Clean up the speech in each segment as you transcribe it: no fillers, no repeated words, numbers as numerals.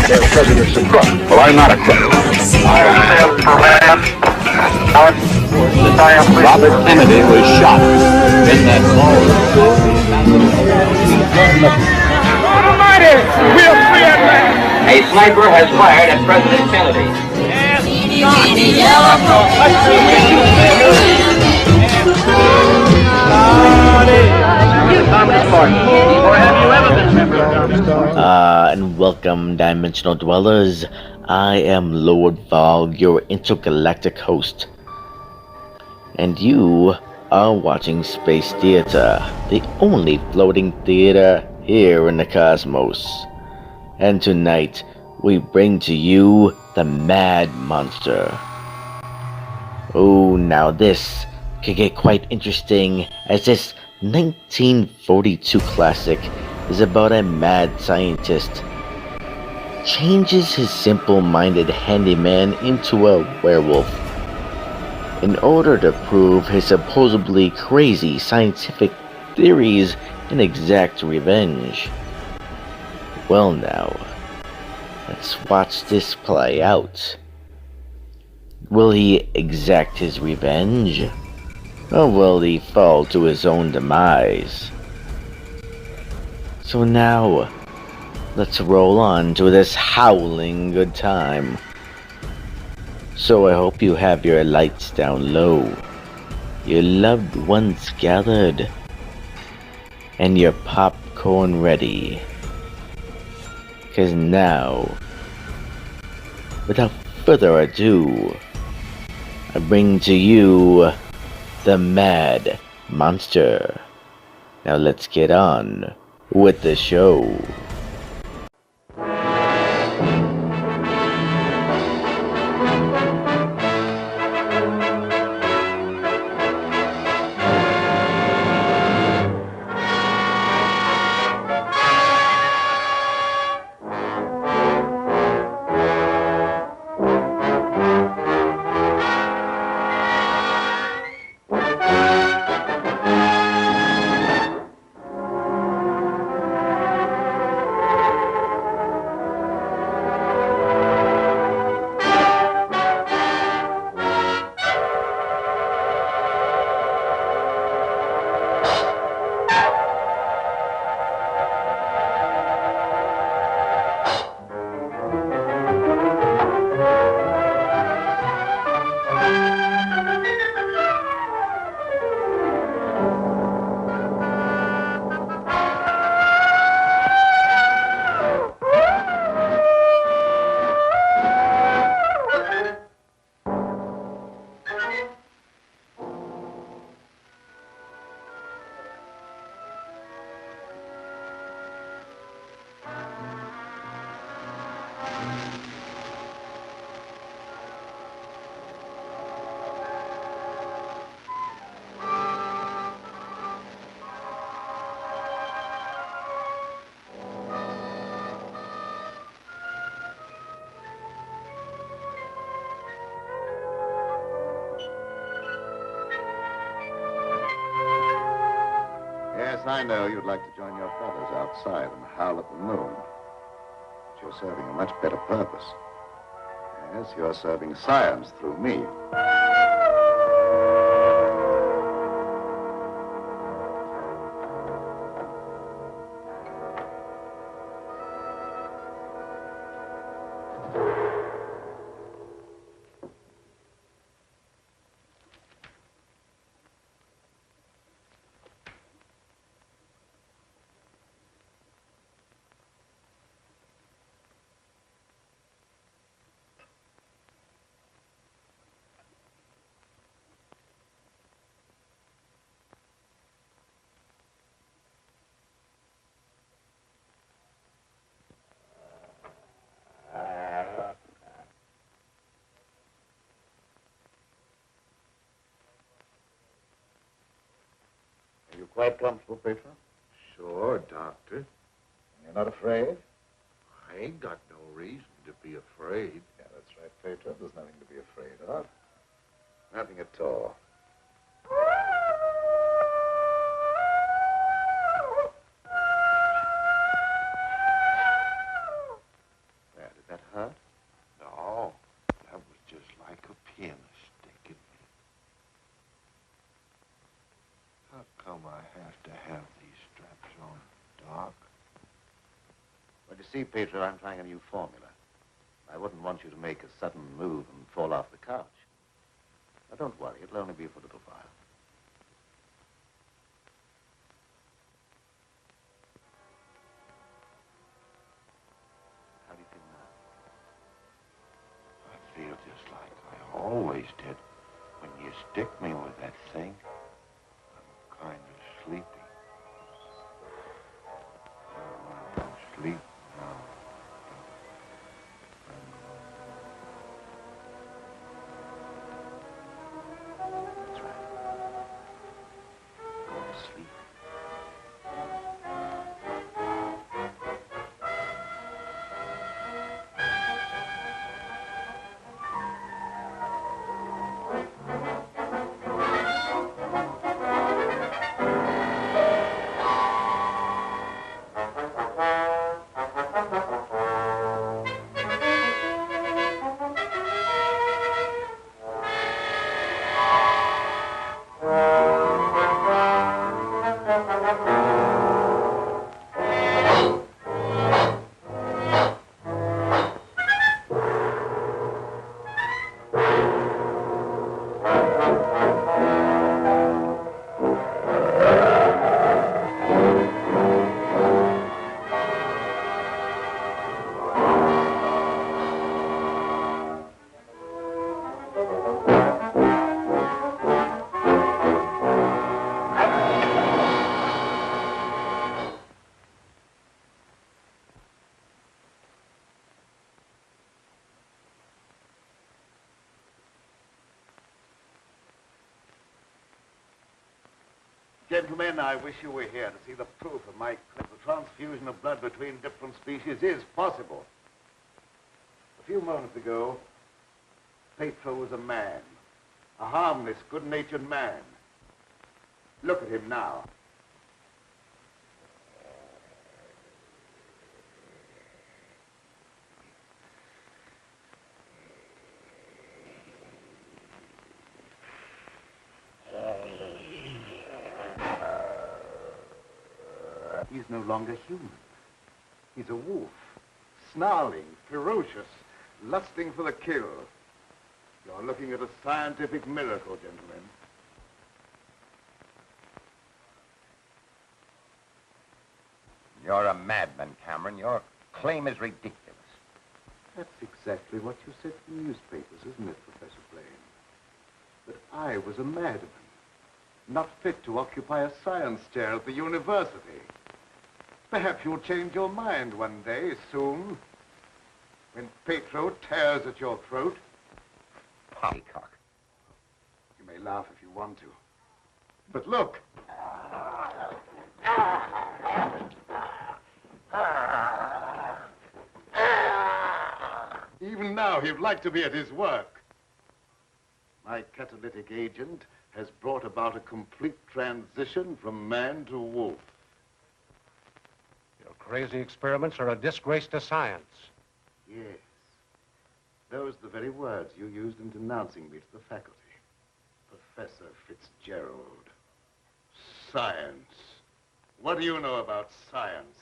Their president's a crook. Well, I'm not a crook. Robert Kennedy was shot in that ballroom. Almighty, we are free at last. A sniper has fired at President Kennedy. And welcome, Dimensional Dwellers. I am Lord Vogue, your intergalactic host. And you are watching Space Theater, the only floating theater here in the cosmos. And tonight, we bring to you the Mad Monster. Oh, now this could get quite interesting, as this 1942 classic is about a mad scientist changes his simple-minded handyman into a werewolf in order to prove his supposedly crazy scientific theories and exact revenge. Well now, let's watch this play out. Will he exact his revenge? Or will he fall to his own demise? So now, let's roll on to this howling good time. So I hope you have your lights down low, your loved ones gathered, and your popcorn ready. 'Cause now, without further ado, I bring to you the Mad Monster. Now let's get on with the show. Yes, I know you'd like to join your brothers outside and howl at the moon. But you're serving a much better purpose. Yes, you're serving science through me. Are you quite comfortable, Petra? Sure, Doctor. You're not afraid? I ain't got no reason to be afraid. Yeah, that's right, Petra. There's nothing to be afraid of. Nothing at all. There, did that hurt? No, that was just like a pin sticking me. How come I have to have these straps on, Doc? Well, you see, Pedro, I'm trying a new formula. I wouldn't want you to make a sudden move and fall off the couch. Now, don't worry. It'll only be for a little while. How do you feel now? I feel just like I always did when you stick me with that thing. I'm kind of sleepy. I want to sleep now. That's right. Go to sleep. Gentlemen, I wish you were here to see the proof of my claim. The transfusion of blood between different species is possible. A few moments ago, Petro was a man. A harmless, good-natured man. Look at him now. He's no longer human. He's a wolf, snarling, ferocious, lusting for the kill. You're looking at a scientific miracle, gentlemen. You're a madman, Cameron. Your claim is ridiculous. That's exactly what you said in the newspapers, isn't it, Professor Blaine? That I was a madman, not fit to occupy a science chair at the university. Perhaps you'll change your mind one day, soon, when Petro tears at your throat. Poppycock. You may laugh if you want to. But look. Even now, he'd like to be at his work. My catalytic agent has brought about a complete transition from man to wolf. Your crazy experiments are a disgrace to science. Yes. Those are the very words you used in denouncing me to the faculty. Professor Fitzgerald. Science. What do you know about science?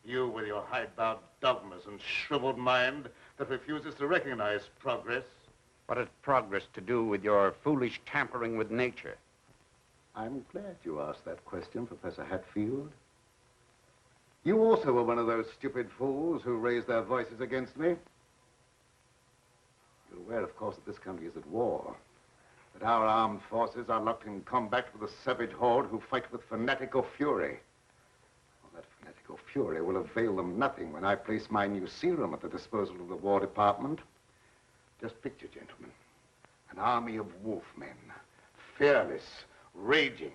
You with your hidebound dogmas and shriveled mind that refuses to recognize progress. What has progress to do with your foolish tampering with nature? I'm glad you asked that question, Professor Hatfield. You also were one of those stupid fools who raised their voices against me. You're aware, of course, that this country is at war. That our armed forces are locked in combat with a savage horde who fight with fanatical fury. Well, that fanatical fury will avail them nothing when I place my new serum at the disposal of the War Department. Just picture, gentlemen, an army of wolfmen, fearless, raging,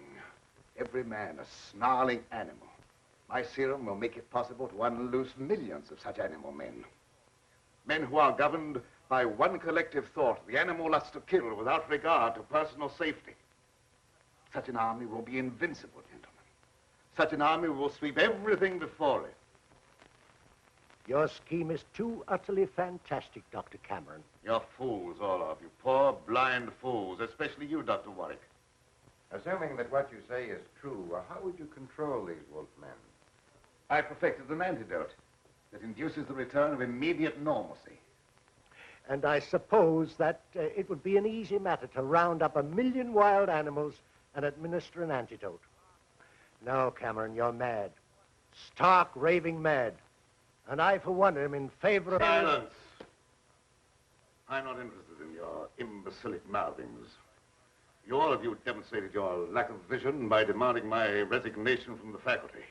every man a snarling animal. My serum will make it possible to unloose millions of such animal men. Men who are governed by one collective thought, the animal lusts to kill without regard to personal safety. Such an army will be invincible, gentlemen. Such an army will sweep everything before it. Your scheme is too utterly fantastic, Dr. Cameron. You're fools, all of you. Poor, blind fools, especially you, Dr. Warwick. Assuming that what you say is true, how would you control these wolfmen? I perfected an antidote that induces the return of immediate normalcy. And I suppose that it would be an easy matter to round up 1 million wild animals and administer an antidote. No, Cameron, you're mad. Stark, raving mad. And I, for one, am in favor of... Silence! I'm not interested in your imbecilic mouthings. All of you demonstrated your lack of vision by demanding my resignation from the faculty.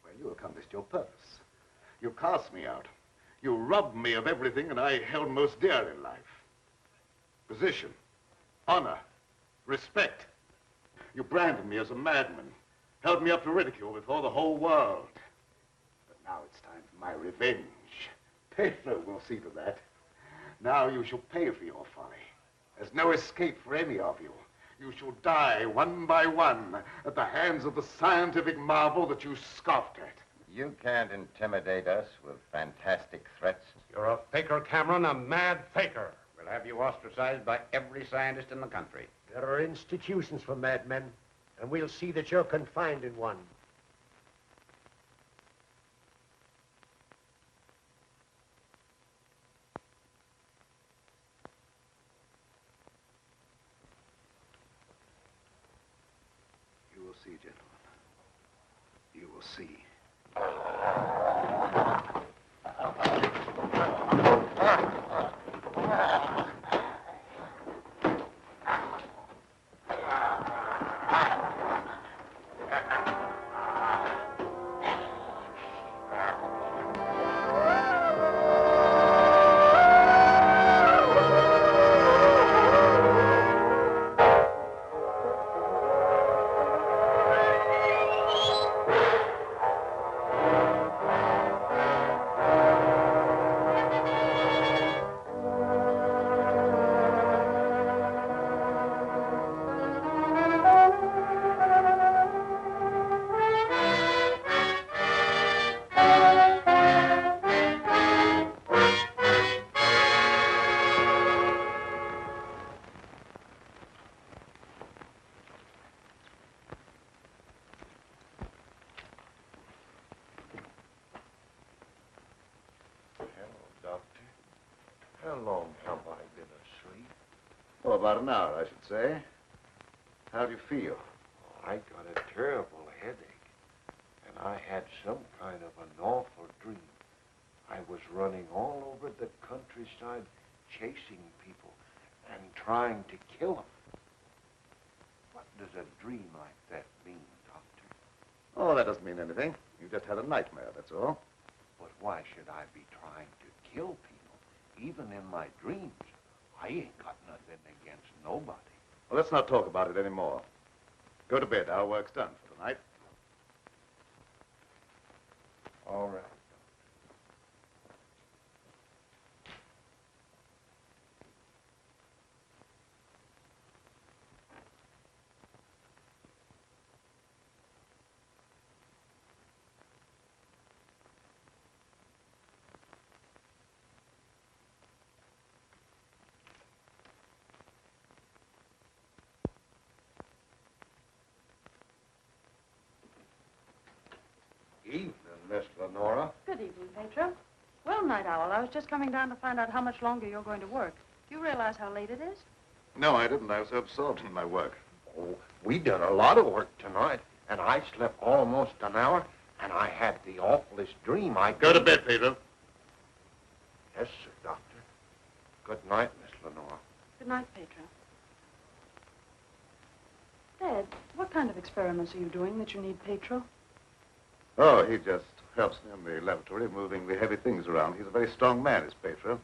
Well, you accomplished your purpose. You cast me out. You robbed me of everything that I held most dear in life. Position, honor, respect. You branded me as a madman, held me up to ridicule before the whole world. But now it's time for my revenge. Pedro will see to that. Now you shall pay for your folly. There's no escape for any of you. You shall die one by one at the hands of the scientific marvel that you scoffed at. You can't intimidate us with fantastic threats. You're a faker, Cameron, a mad faker. We'll have you ostracized by every scientist in the country. There are institutions for madmen, and we'll see that you're confined in one. You will see, gentlemen. You will see. How long have I been asleep? Oh, about an hour, I should say. How do you feel? I got a terrible headache, and I had some kind of an awful dream. I was running all over the countryside, chasing people and trying to kill them. What does a dream like that mean, Doctor? Oh, that doesn't mean anything. You just had a nightmare, that's all. But why should I be trying to kill people? Even in my dreams, I ain't got nothing against nobody. Well, let's not talk about it anymore. Go to bed. Our work's done for tonight. All right. Evening, Miss Lenora. Good evening, Pedro. Well, Night Owl, I was just coming down to find out how much longer you're going to work. Do you realize how late it is? No, I didn't. I was so absorbed in my work. Oh, we done a lot of work tonight, and I slept almost an hour, and I had the awfulest dream. Go to bed, Pedro. Yes, sir, Doctor. Good night, Miss Lenora. Good night, Pedro. Dad, what kind of experiments are you doing that you need Pedro? Oh, he just helps me in the laboratory, moving the heavy things around. He's a very strong man, is Pedro.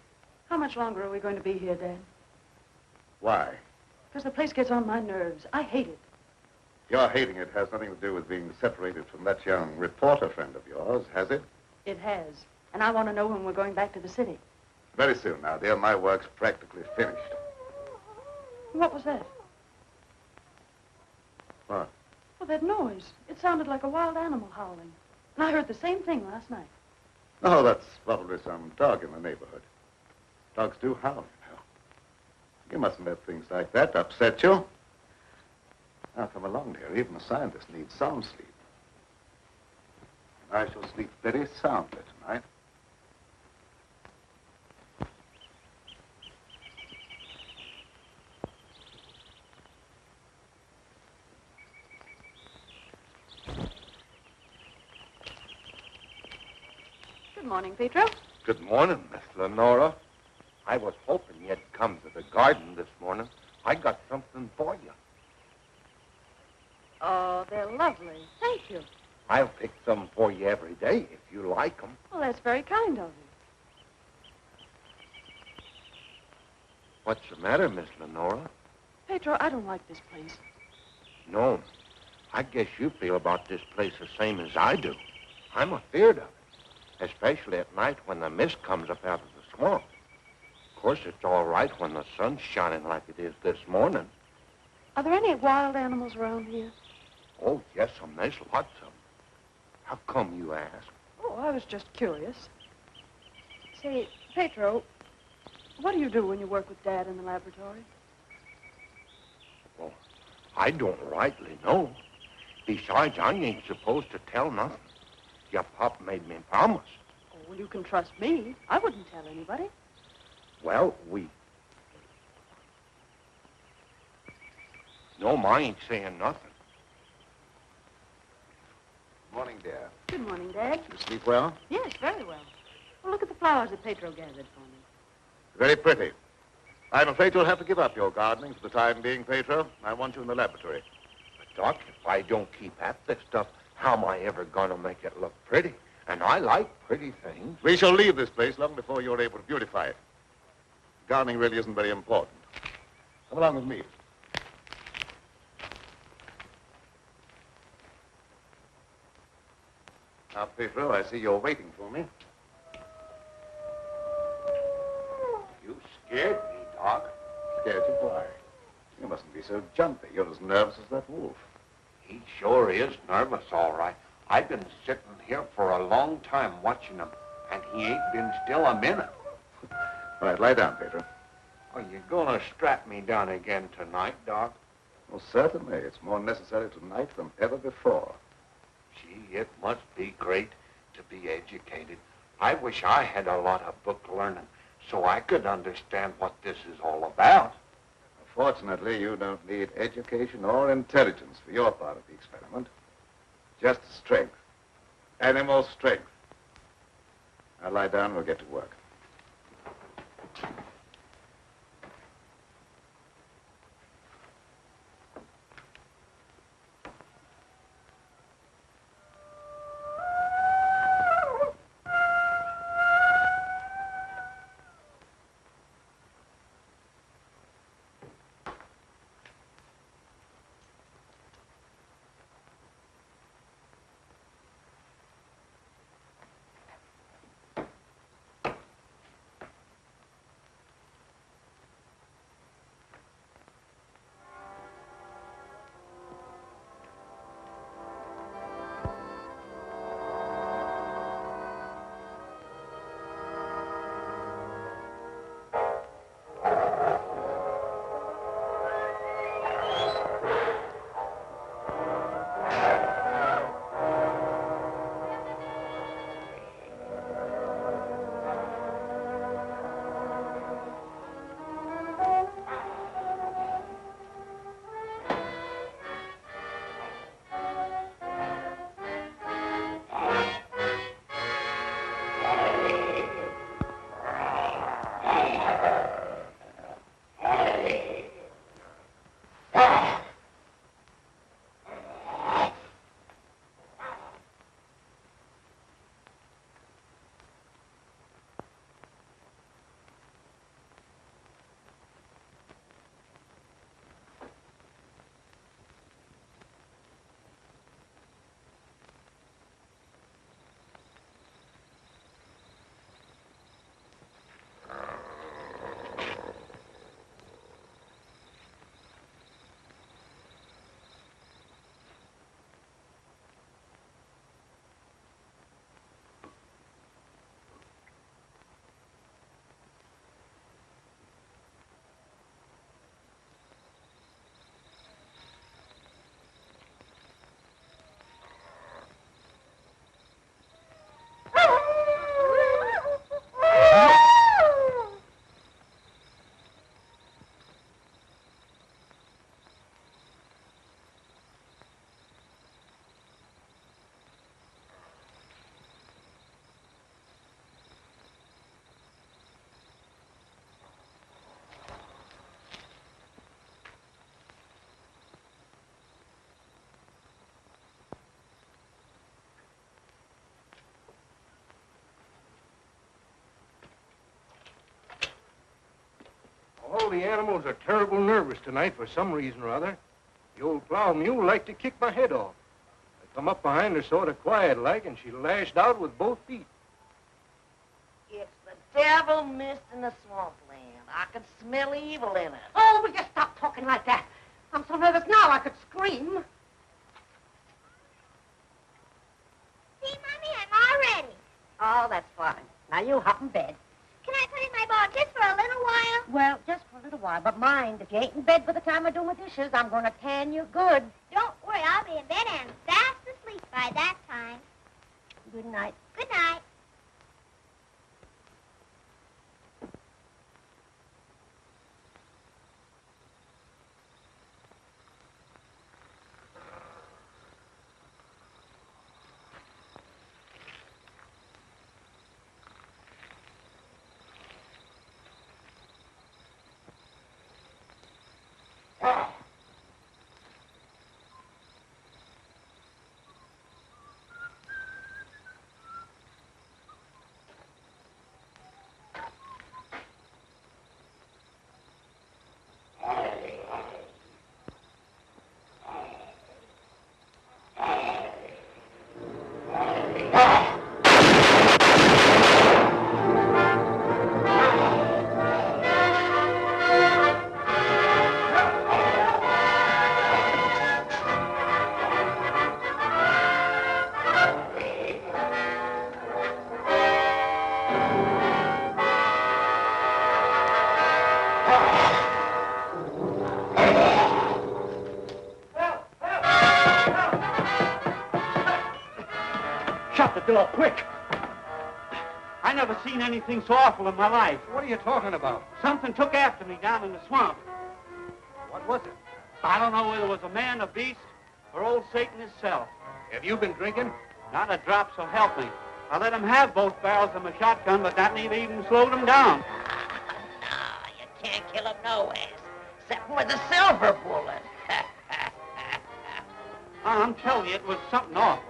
How much longer are we going to be here, Dad? Why? Because the place gets on my nerves. I hate it. Your hating it has nothing to do with being separated from that young reporter friend of yours, has it? It has. And I want to know when we're going back to the city. Very soon now, dear. My work's practically finished. What was that? What? Well, that noise. It sounded like a wild animal howling. And I heard the same thing last night. Oh, that's probably some dog in the neighborhood. Dogs do howl, you know. You mustn't let things like that upset you. Now, come along, dear. Even a scientist needs sound sleep. I shall sleep very soundly tonight. Good morning, Petro. Good morning, Miss Lenora. I was hoping you'd come to the garden this morning. I got something for you. Oh, they're lovely. Thank you. I'll pick some for you every day if you like them. Well, that's very kind of you. What's the matter, Miss Lenora? Petro, I don't like this place. No, I guess you feel about this place the same as I do. I'm afeard of it, especially at night when the mist comes up out of the swamp. Of course, it's all right when the sun's shining like it is this morning. Are there any wild animals around here? Oh, yes, there's lots of them. How come you ask? Oh, I was just curious. Say, Petro, what do you do when you work with Dad in the laboratory? Well, I don't rightly know. Besides, I ain't supposed to tell nothing. Your pop made me promise. Oh, well, you can trust me. I wouldn't tell anybody. Well, No, I ain't saying nothing. Morning, dear. Good morning, Dad. You sleep well? Yes, very well. Well, look at the flowers that Petro gathered for me. Very pretty. I'm afraid you'll have to give up your gardening for the time being, Pedro. I want you in the laboratory. But, Doc, if I don't keep at this stuff, how am I ever going to make it look pretty? And I like pretty things. We shall leave this place long before you're able to beautify it. Gardening really isn't very important. Come along with me. Now, Pedro, I see you're waiting for me. You scared me, Doc. Scared you? Why? You mustn't be so jumpy. You're as nervous as that wolf. He sure is nervous, all right. I've been sitting here for a long time watching him, and he ain't been still a minute. All right, lie down, Pedro. Are you going to strap me down again tonight, Doc? Well, certainly. It's more necessary tonight than ever before. Gee, it must be great to be educated. I wish I had a lot of book learning so I could understand what this is all about. Fortunately, you don't need education or intelligence for your part of the experiment. Just strength. Animal strength. Now lie down and we'll get to work. all the animals are terrible nervous tonight for some reason or other. The old plow mule liked to kick my head off. I come up behind her sort of quiet-like, and she lashed out with both feet. It's the devil mist in the swampland. I can smell evil in it. Oh, will you stop talking like that? I'm so nervous now I could scream. See, Mommy, I'm all ready. Oh, that's fine. Now you hop in bed. Can I put in my ball just for a little while? Well, just for a little while. But mind, if you ain't in bed by the time I do my dishes, I'm going to tan you good. Don't worry, I'll be in bed and fast asleep by that time. Good night. Good night. Shut the door, quick! I never seen anything so awful in my life. What are you talking about? Something took after me down in the swamp. What was it? I don't know whether it was a man, a beast, or old Satan himself. Have you been drinking? Not a drop, so help me. I let him have both barrels of my shotgun, but that never even slowed him down. No, you can't kill him no ways, except with a silver bullet. I'm telling you, it was something awful.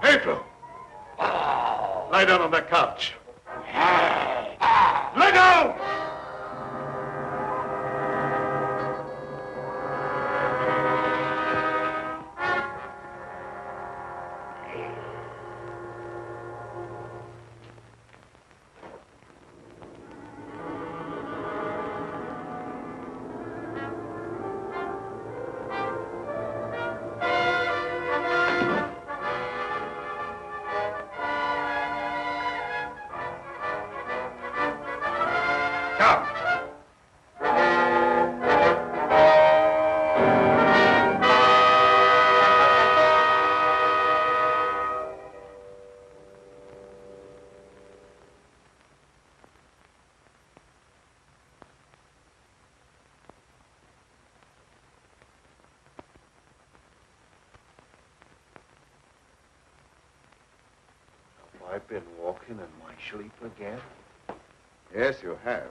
Pedro! Lie down on that couch. Lie down! I've been walking in my sleep again. Yes, you have.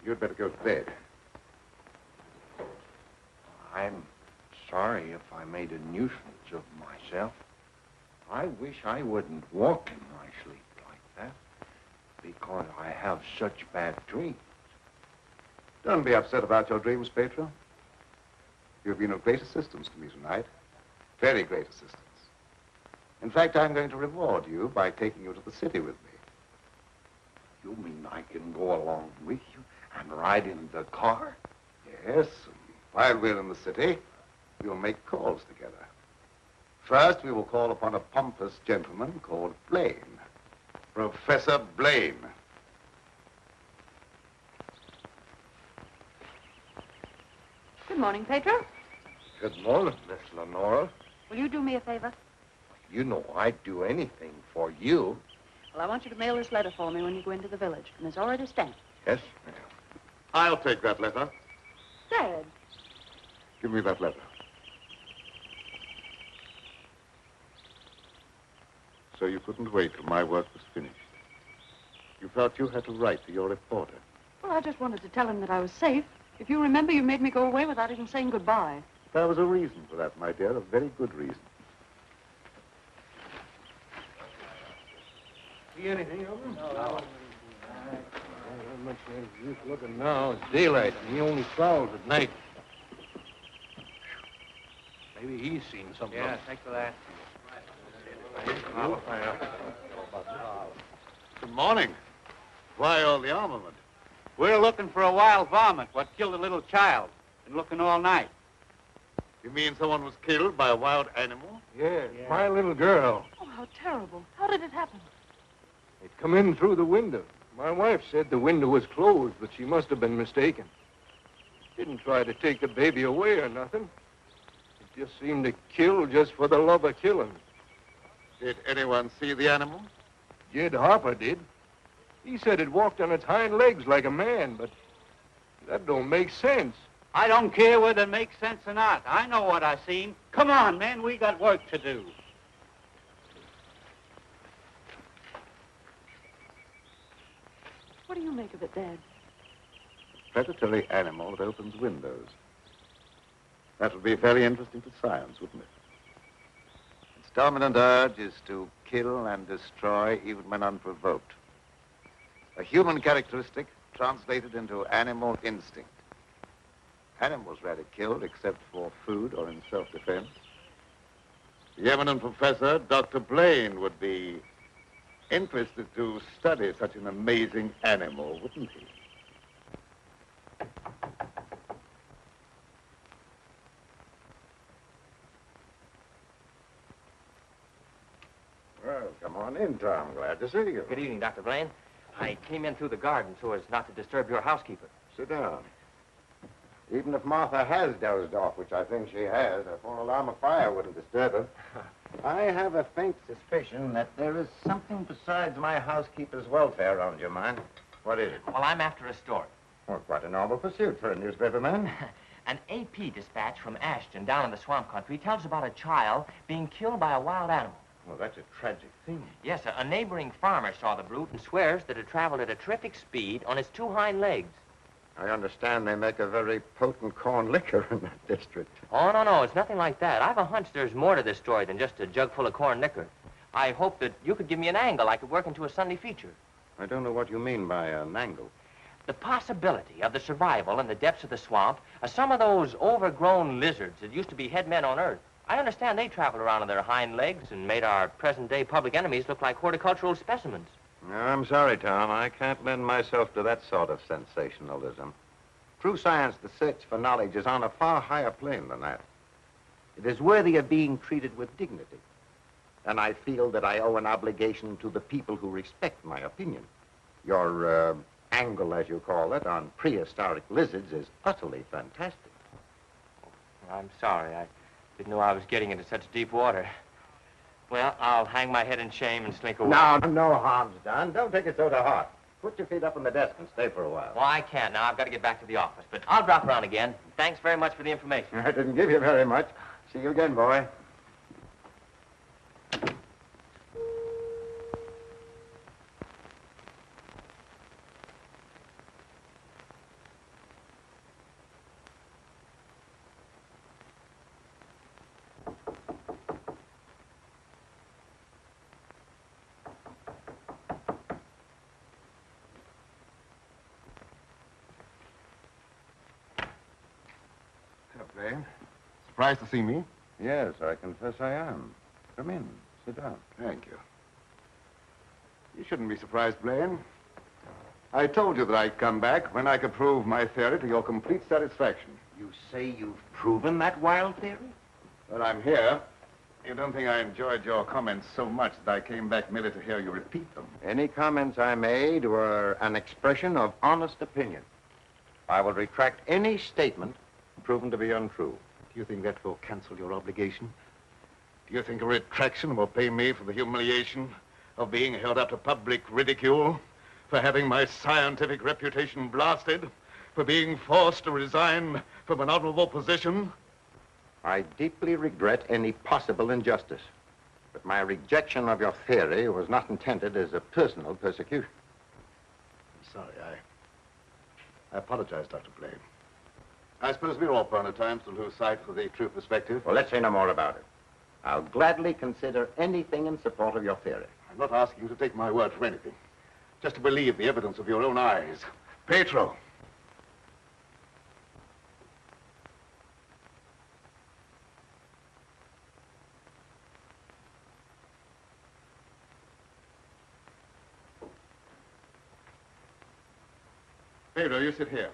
You'd better go to bed. I'm sorry if I made a nuisance of myself. I wish I wouldn't walk in my sleep like that, because I have such bad dreams. Don't be upset about your dreams, Pedro. You've been of great assistance to me tonight. Very great assistance. In fact, I'm going to reward you by taking you to the city with me. You mean I can go along with you and ride in the car? Yes. While we're in the city, we'll make calls together. First, we will call upon a pompous gentleman called Blaine. Professor Blaine. Good morning, Pedro. Good morning, Miss Lenora. Will you do me a favor? You know I'd do anything for you. Well, I want you to mail this letter for me when you go into the village. And it's already stamped. Yes, ma'am. I'll take that letter. Dad. Give me that letter. So you couldn't wait till my work was finished. You felt you had to write to your reporter. Well, I just wanted to tell him that I was safe. If you remember, you made me go away without even saying goodbye. There was a reason for that, my dear, a very good reason. See anything of him? No. Not much use looking now. It's daylight, and he only prowls at night. Maybe he's seen something. Yeah, thanks for that. Good morning. Why all the armament? We're looking for a wild varmint what killed a little child. Been looking all night. You mean someone was killed by a wild animal? Yeah, my little girl. Oh, how terrible. How did it happen? It come in through the window. My wife said the window was closed, but she must have been mistaken. Didn't try to take the baby away or nothing. It just seemed to kill just for the love of killing. Did anyone see the animal? Jed Harper did. He said it walked on its hind legs like a man, but that don't make sense. I don't care whether it makes sense or not. I know what I seen. Come on, man, we got work to do. What do you make of it, Dad? Predatory animal that opens windows. That would be very interesting to science, wouldn't it? Its dominant urge is to kill and destroy even when unprovoked. A human characteristic translated into animal instinct. Animals rarely killed except for food or in self-defense. The eminent professor, Dr. Blaine, would be interested to study such an amazing animal, wouldn't he? Well, come on in, Tom. Glad to see you. Good evening, Dr. Blaine. I came in through the garden so as not to disturb your housekeeper. Sit down. Even if Martha has dozed off, which I think she has, a full alarm of fire wouldn't disturb her. I have a faint suspicion that there is something besides my housekeeper's welfare on your mind. What is it? Well, I'm after a story. Well, quite a novel pursuit for a newspaper man. An AP dispatch from Ashton down in the swamp country tells about a child being killed by a wild animal. Well, that's a tragic thing. Yes, a neighboring farmer saw the brute and swears that it traveled at a terrific speed on its two hind legs. I understand they make a very potent corn liquor in that district. Oh, no, it's nothing like that. I've a hunch there's more to this story than just a jug full of corn liquor. I hope that you could give me an angle I could work into a Sunday feature. I don't know what you mean by an angle. The possibility of the survival in the depths of the swamp of some of those overgrown lizards that used to be head men on Earth. I understand they traveled around on their hind legs and made our present-day public enemies look like horticultural specimens. No, I'm sorry, Tom. I can't lend myself to that sort of sensationalism. True science, the search for knowledge, is on a far higher plane than that. It is worthy of being treated with dignity. And I feel that I owe an obligation to the people who respect my opinion. Your angle, as you call it, on prehistoric lizards is utterly fantastic. I'm sorry. I didn't know I was getting into such deep water. Well, I'll hang my head in shame and slink away. No harm's done. Don't take it so to heart. Put your feet up on the desk and stay for a while. Well, I can't now. I've got to get back to the office. But I'll drop around again. Thanks very much for the information. I didn't give you very much. See you again, boy. Blaine. Surprised to see me? Yes, I confess I am. Come in. Sit down. Thank you. You shouldn't be surprised, Blaine. I told you that I'd come back when I could prove my theory to your complete satisfaction. You say you've proven that wild theory? But I'm here. You don't think I enjoyed your comments so much that I came back merely to hear you repeat them? Any comments I made were an expression of honest opinion. I will retract any statement proven to be untrue. Do you think that will cancel your obligation? Do you think a retraction will pay me for the humiliation of being held up to public ridicule, for having my scientific reputation blasted, for being forced to resign from an honorable position? I deeply regret any possible injustice, but my rejection of your theory was not intended as a personal persecution. I'm sorry. I apologize, Dr. Blaine. I suppose we're all prone at times to lose sight of the true perspective. Well, let's say no more about it. I'll gladly consider anything in support of your theory. I'm not asking you to take my word for anything. Just to believe the evidence of your own eyes. Pedro. Pedro, you sit here.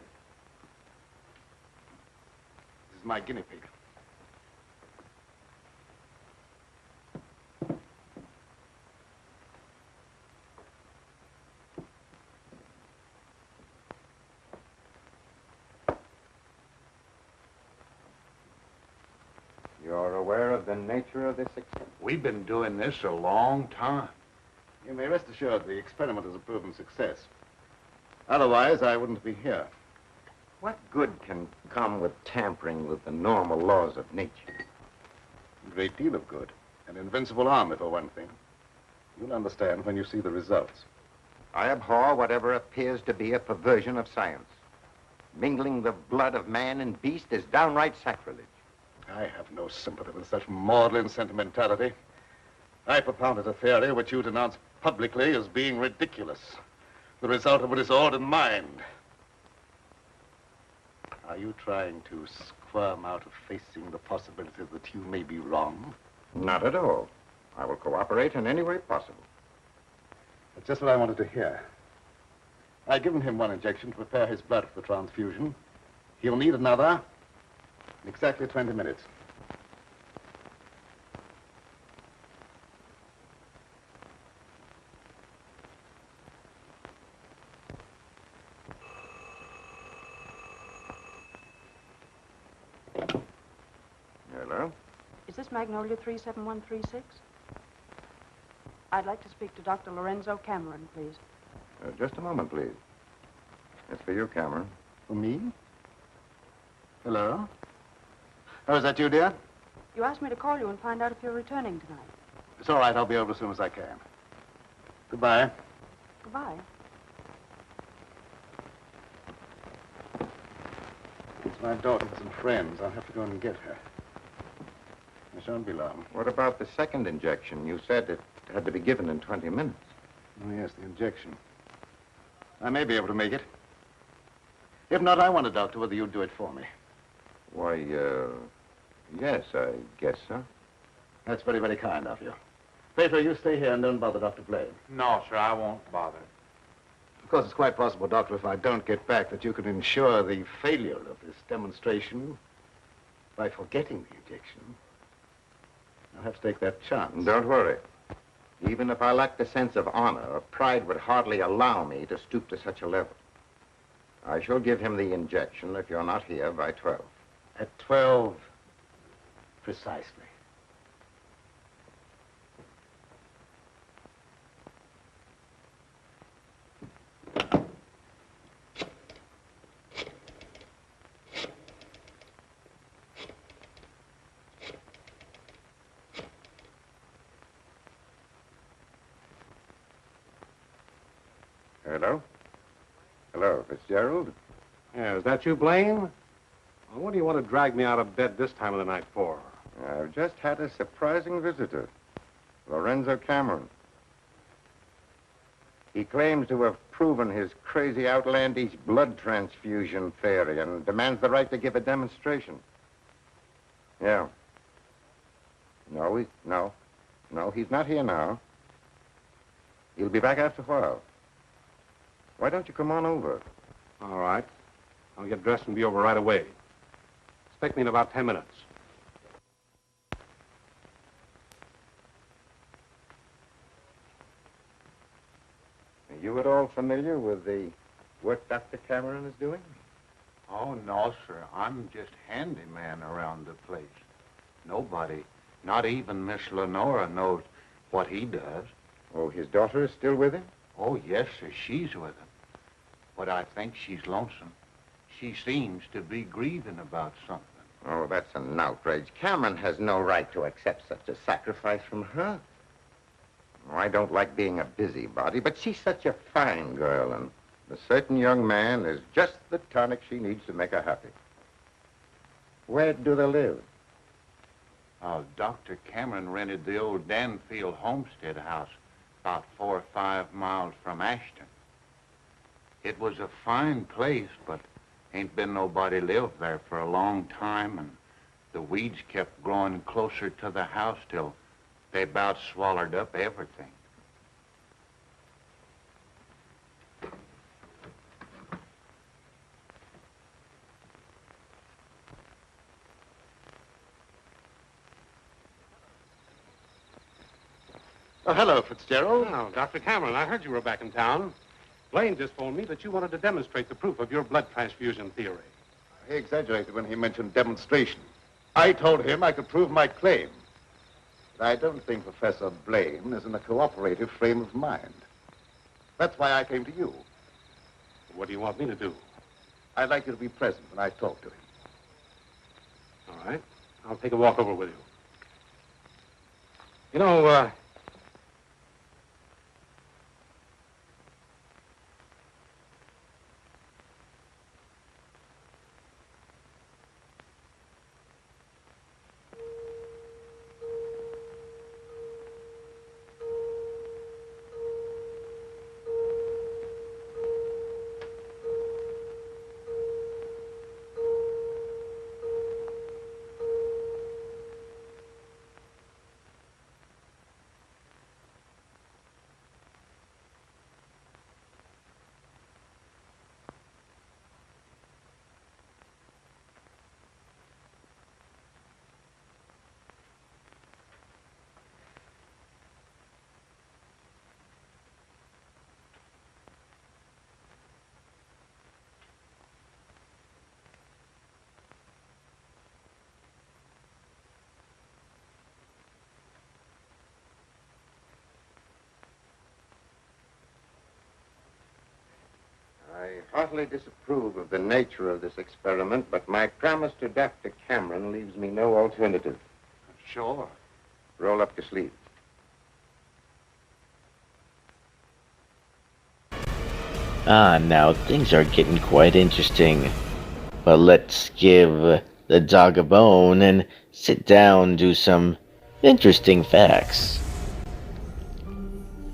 This is my guinea pig. You're aware of the nature of this experiment? We've been doing this a long time. You may rest assured the experiment is a proven success. Otherwise, I wouldn't be here. What good can come with tampering with the normal laws of nature? A great deal of good. An invincible army, for one thing. You'll understand when you see the results. I abhor whatever appears to be a perversion of science. Mingling the blood of man and beast is downright sacrilege. I have no sympathy with such maudlin sentimentality. I propounded a theory which you denounced publicly as being ridiculous. The result of a disordered mind. Are you trying to squirm out of facing the possibility that you may be wrong? Not at all. I will cooperate in any way possible. That's just what I wanted to hear. I've given him one injection to prepare his blood for the transfusion. He'll need another in exactly 20 minutes. Hello? Is this Magnolia 37136? I'd like to speak to Dr. Lorenzo Cameron, please. Just a moment, please. It's for you, Cameron. For me? Hello? Oh, is that you, dear? You asked me to call you and find out if you're returning tonight. It's all right. I'll be over as soon as I can. Goodbye. Goodbye. It's my daughter with some friends. I'll have to go and get her. I shan't be long. What about the second injection? You said it had to be given in 20 minutes. Oh, yes, the injection. I may be able to make it. If not, I wonder, Doctor, whether you'd do it for me. Why, yes, I guess so. That's very, very kind of you. Pedro, you stay here and don't bother Dr. Blaine. No, sir, I won't bother. Of course, it's quite possible, Doctor, if I don't get back, that you could ensure the failure of this demonstration by forgetting the injection. I'll have to take that chance. Don't worry. Even if I lacked a sense of honor, pride would hardly allow me to stoop to such a level. I shall give him the injection if you're not here by 12. At 12, precisely. Hello? Hello, Fitzgerald? Yeah, is that you, Blaine? Well, what do you want to drag me out of bed this time of the night for? I've just had a surprising visitor, Lorenzo Cameron. He claims to have proven his crazy, outlandish blood transfusion theory and demands the right to give a demonstration. Yeah. No, he's not here now. He'll be back after a while. Why don't you come on over? All right. I'll get dressed and be over right away. Expect me in about 10 minutes. Are you at all familiar with the work Dr. Cameron is doing? Oh, no, sir. I'm just handyman around the place. Nobody, not even Miss Lenora, knows what he does. Oh, his daughter is still with him? Oh, yes, sir. She's with him. But I think she's lonesome. She seems to be grieving about something. Oh, that's an outrage. Cameron has no right to accept such a sacrifice from her. Oh, I don't like being a busybody, but she's such a fine girl, and a certain young man is just the tonic she needs to make her happy. Where do they live? Dr. Cameron rented the old Danfield homestead house about 4 or 5 miles from Ashton. It was a fine place, but ain't been nobody lived there for a long time, and the weeds kept growing closer to the house till they about swallowed up everything. Oh, hello, Fitzgerald. Oh, Dr. Cameron, I heard you were back in town. Blaine just told me that you wanted to demonstrate the proof of your blood transfusion theory. He exaggerated when he mentioned demonstration. I told him I could prove my claim. But I don't think Professor Blaine is in a cooperative frame of mind. That's why I came to you. What do you want me to do? I'd like you to be present when I talk to him. All right. I'll take a walk over with you. You know, I heartily disapprove of the nature of this experiment, but my promise to Dr. Cameron leaves me no alternative. Sure. Roll up your sleeves. Now things are getting quite interesting. But let's give the dog a bone and sit down and do some interesting facts.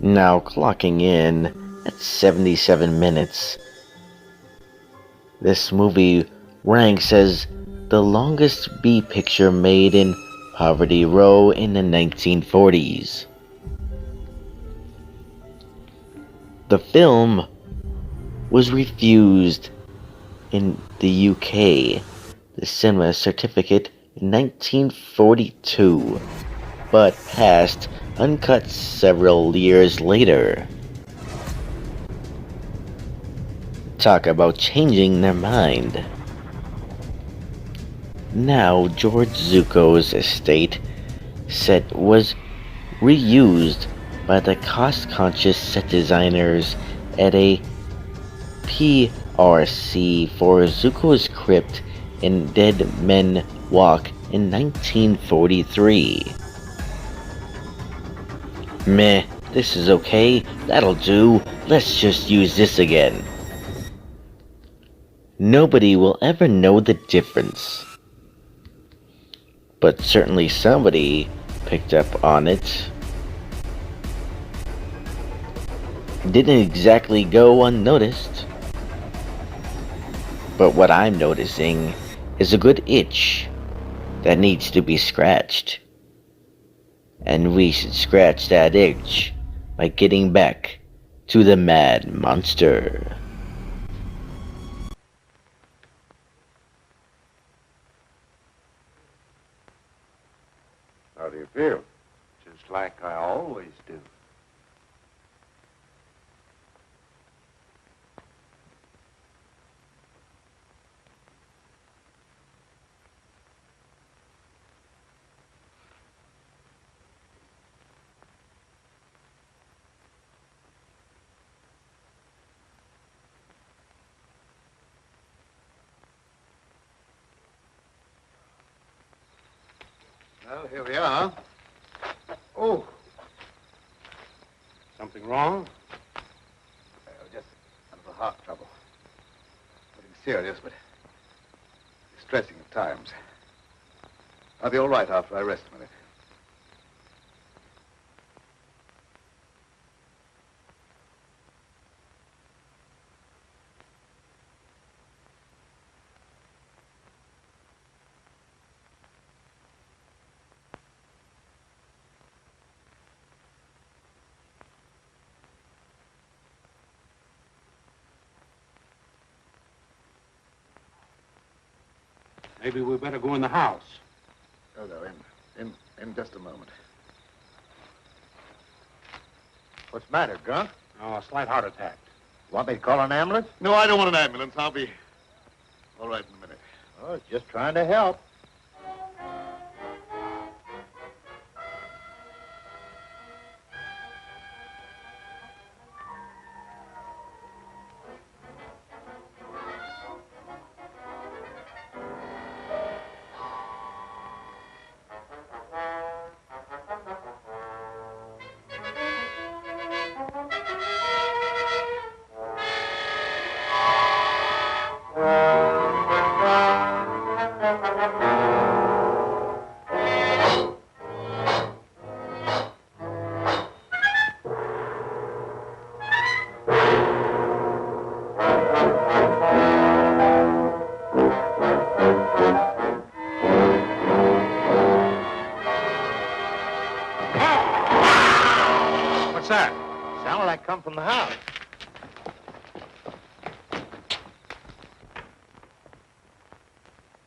Now clocking in at 77 minutes. This movie ranks as the longest B picture made in Poverty Row in the 1940s. The film was refused in the UK, the cinema certificate, in 1942, but passed uncut several years later. Talk about changing their mind. Now, George Zuko's estate set was reused by the cost-conscious set designers at a PRC for Zuko's crypt in Dead Men Walk in 1943. Meh, this is okay, that'll do, let's just use this again. Nobody will ever know the difference. But certainly somebody picked up on it. Didn't exactly go unnoticed. But what I'm noticing is a good itch that needs to be scratched. And we should scratch that itch by getting back to the Mad Monster. How do you feel? Just like I always do. Well, here we are. Oh. Something wrong? Just a little heart trouble. Nothing serious, but distressing at times. I'll be all right after I rest a minute. Maybe we better go in the house. Oh, no, in just a moment. What's the matter, Gunk? Oh, a slight heart attack. Want me to call an ambulance? No, I don't want an ambulance. I'll be all right in a minute. Oh, just trying to help. Sounded like come from the house.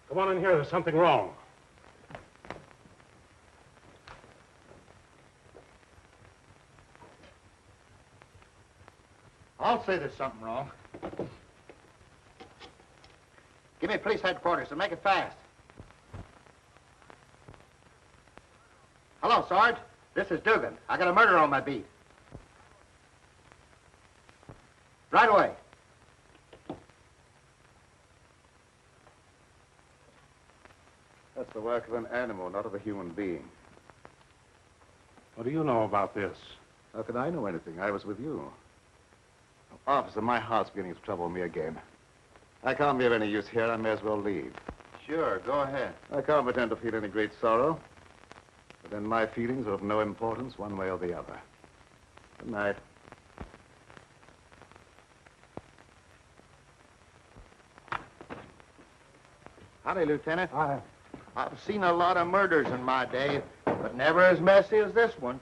Come on in here. There's something wrong. I'll say there's something wrong. Give me police headquarters and make it fast. Hello, Sarge. This is Dugan. I got a murder on my beat. Right away. That's the work of an animal, not of a human being. What do you know about this? How could I know anything? I was with you. Officer, my heart's beginning to trouble me again. I can't be of any use here. I may as well leave. Sure, go ahead. I can't pretend to feel any great sorrow. But then my feelings are of no importance one way or the other. Good night. Howdy, Lieutenant. I've seen a lot of murders in my day, but never as messy as this one.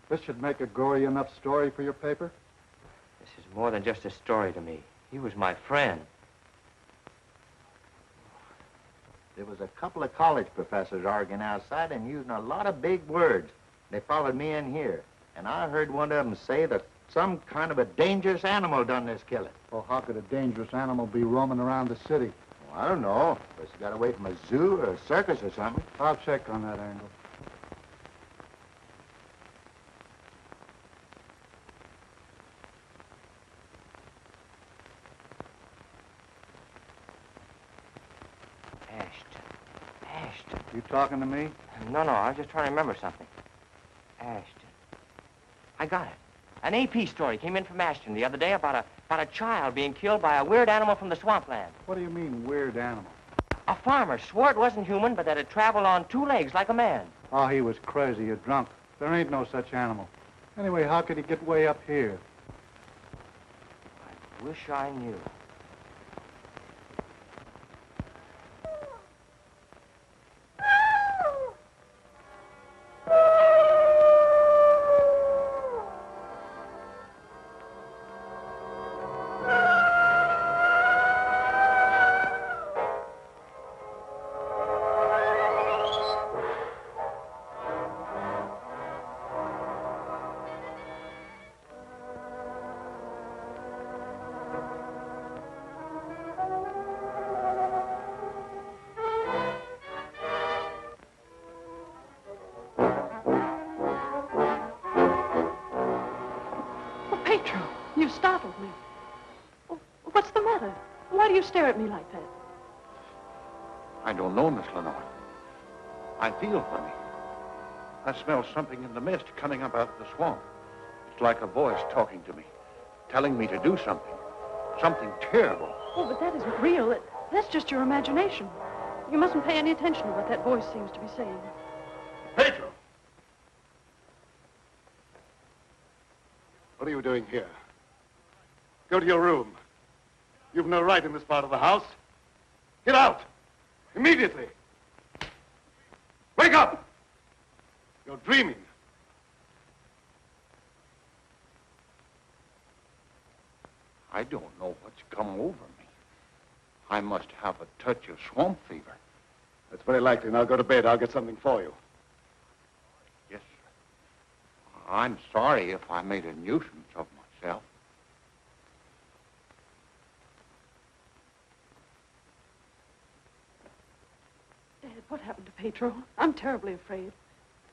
This should make a gory enough story for your paper? This is more than just a story to me. He was my friend. There was a couple of college professors arguing outside and using a lot of big words. They followed me in here, and I heard one of them say that some kind of a dangerous animal done this killing. Well, how could a dangerous animal be roaming around the city? Well, I don't know. But you got away from a zoo or a circus or something. I'll check on that angle. Ashton. You talking to me? No, I was just trying to remember something. Ashton. I got it. An AP story came in from Ashton the other day about a child being killed by a weird animal from the swampland. What do you mean, weird animal? A farmer swore it wasn't human, but that it traveled on two legs like a man. Oh, he was crazy or drunk. There ain't no such animal. Anyway, how could he get way up here? wish I knew. Pedro, you startled me. Oh, what's the matter? Why do you stare at me like that? I don't know, Miss Lenore. I feel funny. I smell something in the mist coming up out of the swamp. It's like a voice talking to me, telling me to do something. Something terrible. Oh, but that isn't real. That's just your imagination. You mustn't pay any attention to what that voice seems to be saying. Pedro! What are you doing here? Go to your room. You've no right in this part of the house. Get out! Immediately! Wake up! You're dreaming. I don't know what's come over me. I must have a touch of swamp fever. That's very likely. Now go to bed. I'll get something for you. Yes, sir. I'm sorry if I made a nuisance of myself. Dad, what happened to Pedro? I'm terribly afraid.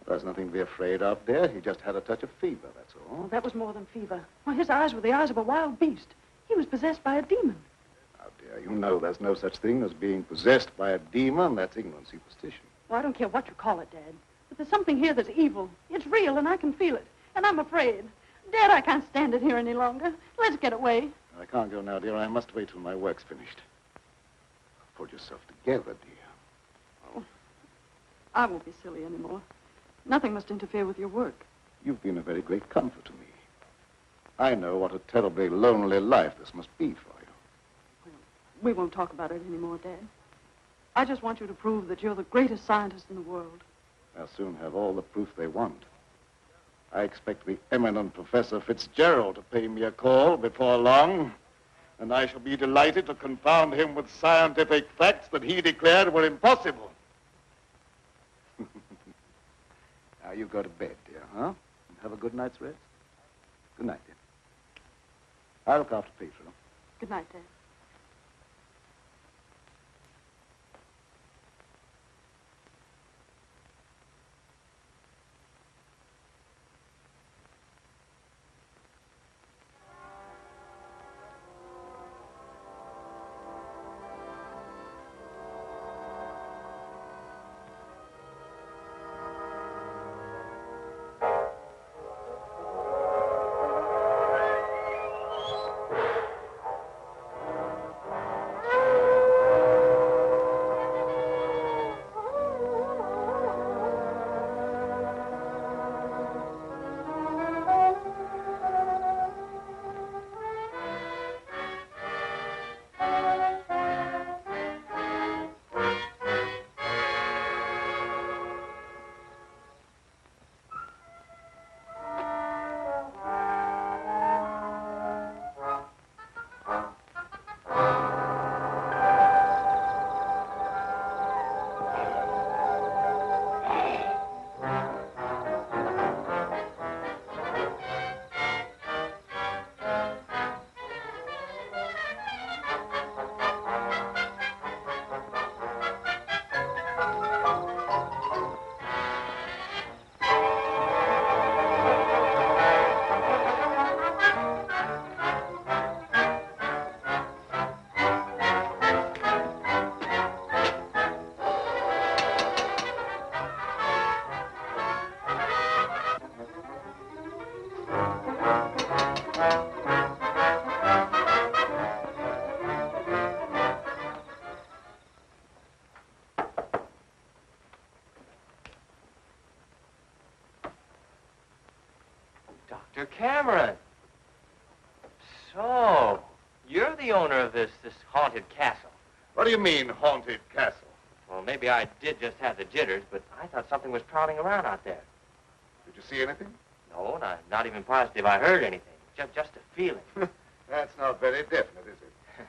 There's nothing to be afraid of, dear. He just had a touch of fever, that's all. Oh, that was more than fever. Why, his eyes were the eyes of a wild beast. He was possessed by a demon. Now, dear, you know there's no such thing as being possessed by a demon. That's ignorant superstition. Well, I don't care what you call it, Dad. But there's something here that's evil. It's real, and I can feel it. And I'm afraid. Dad, I can't stand it here any longer. Let's get away. I can't go now, dear. I must wait till my work's finished. Pull yourself together, dear. Oh, I won't be silly anymore. Nothing must interfere with your work. You've been a very great comfort to me. I know what a terribly lonely life this must be for you. We won't talk about it anymore, Dad. I just want you to prove that you're the greatest scientist in the world. They'll soon have all the proof they want. I expect the eminent Professor Fitzgerald to pay me a call before long, and I shall be delighted to confound him with scientific facts that he declared were impossible. Now, you go to bed, dear, huh? And have a good night's rest. Good night, dear. I'll look after Pedro. Good night, Dad. Dr. Cameron. So, You're the owner of this haunted castle. What do you mean, haunted castle? Well, maybe I did just have the jitters, but I thought something was prowling around out there. Did you see anything? No, not even positive I heard anything. Just a feeling. That's not very definite, is it?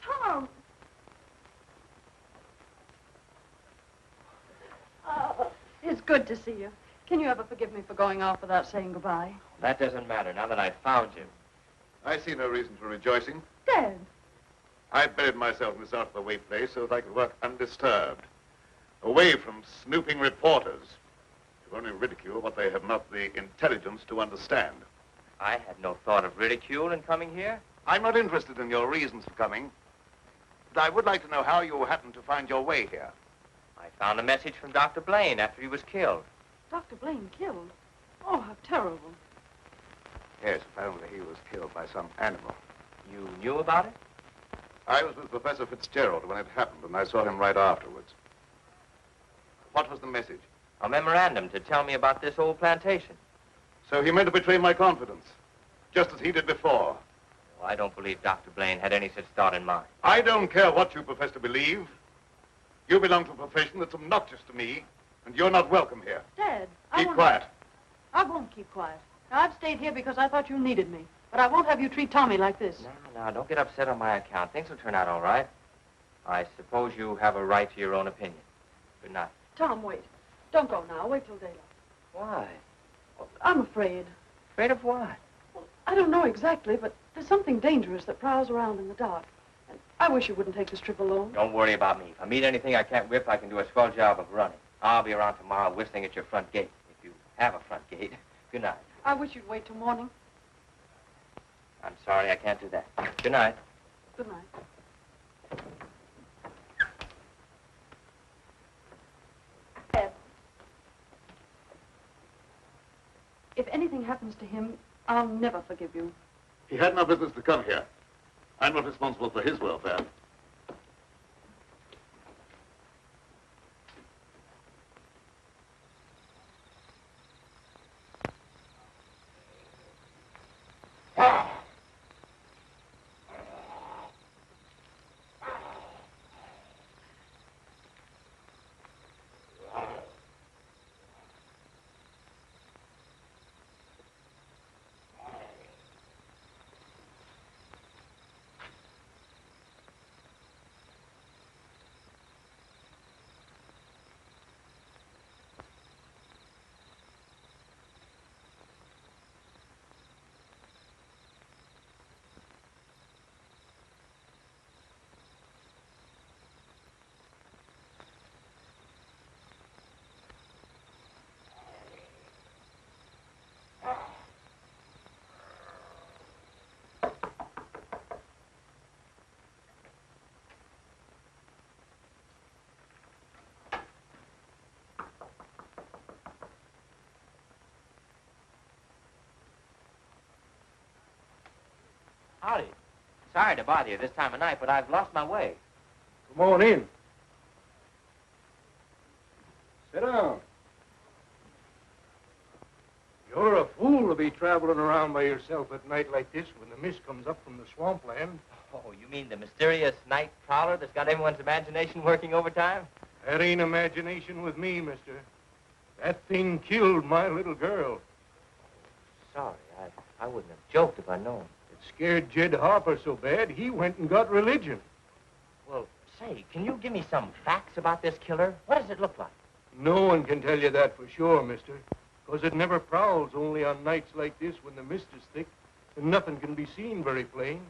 Tom! Oh, it's good to see you. Can you ever forgive me for going off without saying goodbye? That doesn't matter now that I've found you. I see no reason for rejoicing. Dad! I buried myself in this out-of-the-way place so that I could work undisturbed, away from snooping reporters who only ridicule what they have not the intelligence to understand. I had no thought of ridicule in coming here. I'm not interested in your reasons for coming, but I would like to know how you happened to find your way here. I found a message from Dr. Blaine after he was killed. Dr. Blaine killed? Oh, how terrible. Yes, apparently he was killed by some animal. You knew about it? I was with Professor Fitzgerald when it happened, and I saw him right afterwards. What was the message? A memorandum to tell me about this old plantation. So he meant to betray my confidence, just as he did before. Well, I don't believe Dr. Blaine had any such thought in mind. I don't care what you profess to believe. You belong to a profession that's obnoxious to me, and you're not welcome here. Dad, Keep quiet. I won't keep quiet. Now, I've stayed here because I thought you needed me. But I won't have you treat Tommy like this. No, don't get upset on my account. Things will turn out all right. I suppose you have a right to your own opinion. Good night. Tom, wait. Don't go now. Wait till daylight. Why? I'm afraid. Afraid of what? Well, I don't know exactly, but there's something dangerous that prowls around in the dark. And I wish you wouldn't take this trip alone. Don't worry about me. If I meet anything I can't whip, I can do a swell job of running. I'll be around tomorrow whistling at your front gate, if you have a front gate. Good night. I wish you'd wait till morning. I'm sorry, I can't do that. Good night. Good night. Dad, if anything happens to him, I'll never forgive you. He had no business to come here. I'm not responsible for his welfare. Howdy. Sorry to bother you this time of night, but I've lost my way. Come on in. Sit down. You're a fool to be traveling around by yourself at night like this when the mist comes up from the swampland. Oh, you mean the mysterious night prowler that's got everyone's imagination working overtime? That ain't imagination with me, mister. That thing killed my little girl. Sorry, I wouldn't have joked if I'd known. It scared Jed Harper so bad, he went and got religion. Well, say, can you give me some facts about this killer? What does it look like? No one can tell you that for sure, mister. Because it never prowls only on nights like this when the mist is thick and nothing can be seen very plain.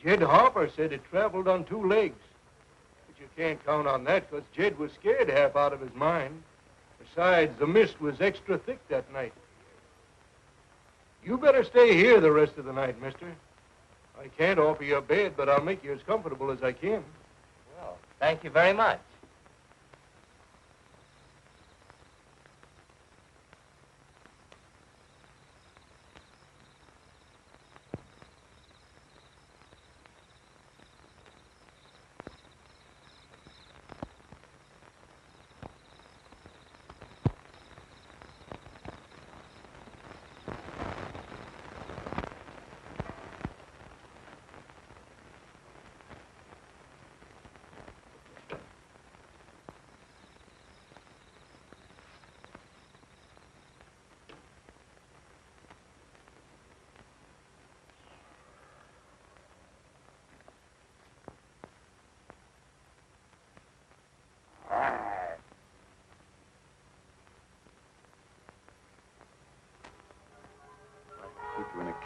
Jed Harper said it traveled on 2 legs. But you can't count on that because Jed was scared half out of his mind. Besides, the mist was extra thick that night. You better stay here the rest of the night, mister. I can't offer you a bed, but I'll make you as comfortable as I can. Well, thank you very much.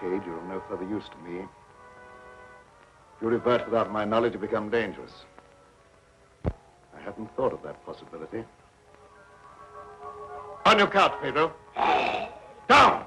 cage, you're of no further use to me. If you revert without my knowledge, you become dangerous. I hadn't thought of that possibility. On your couch, Pedro. Down!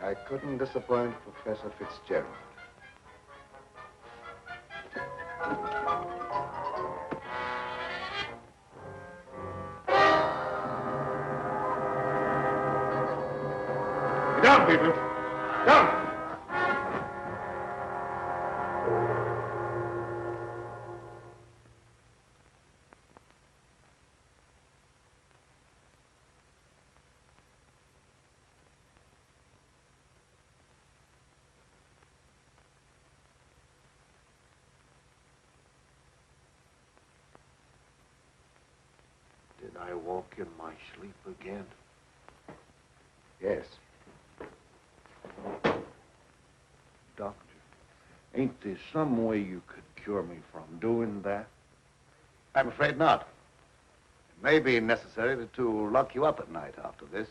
I couldn't disappoint Professor Fitzgerald. Get down, people. Down! Did I walk in my sleep again? Yes. Doctor, ain't there some way you could cure me from doing that? I'm afraid not. It may be necessary to lock you up at night after this.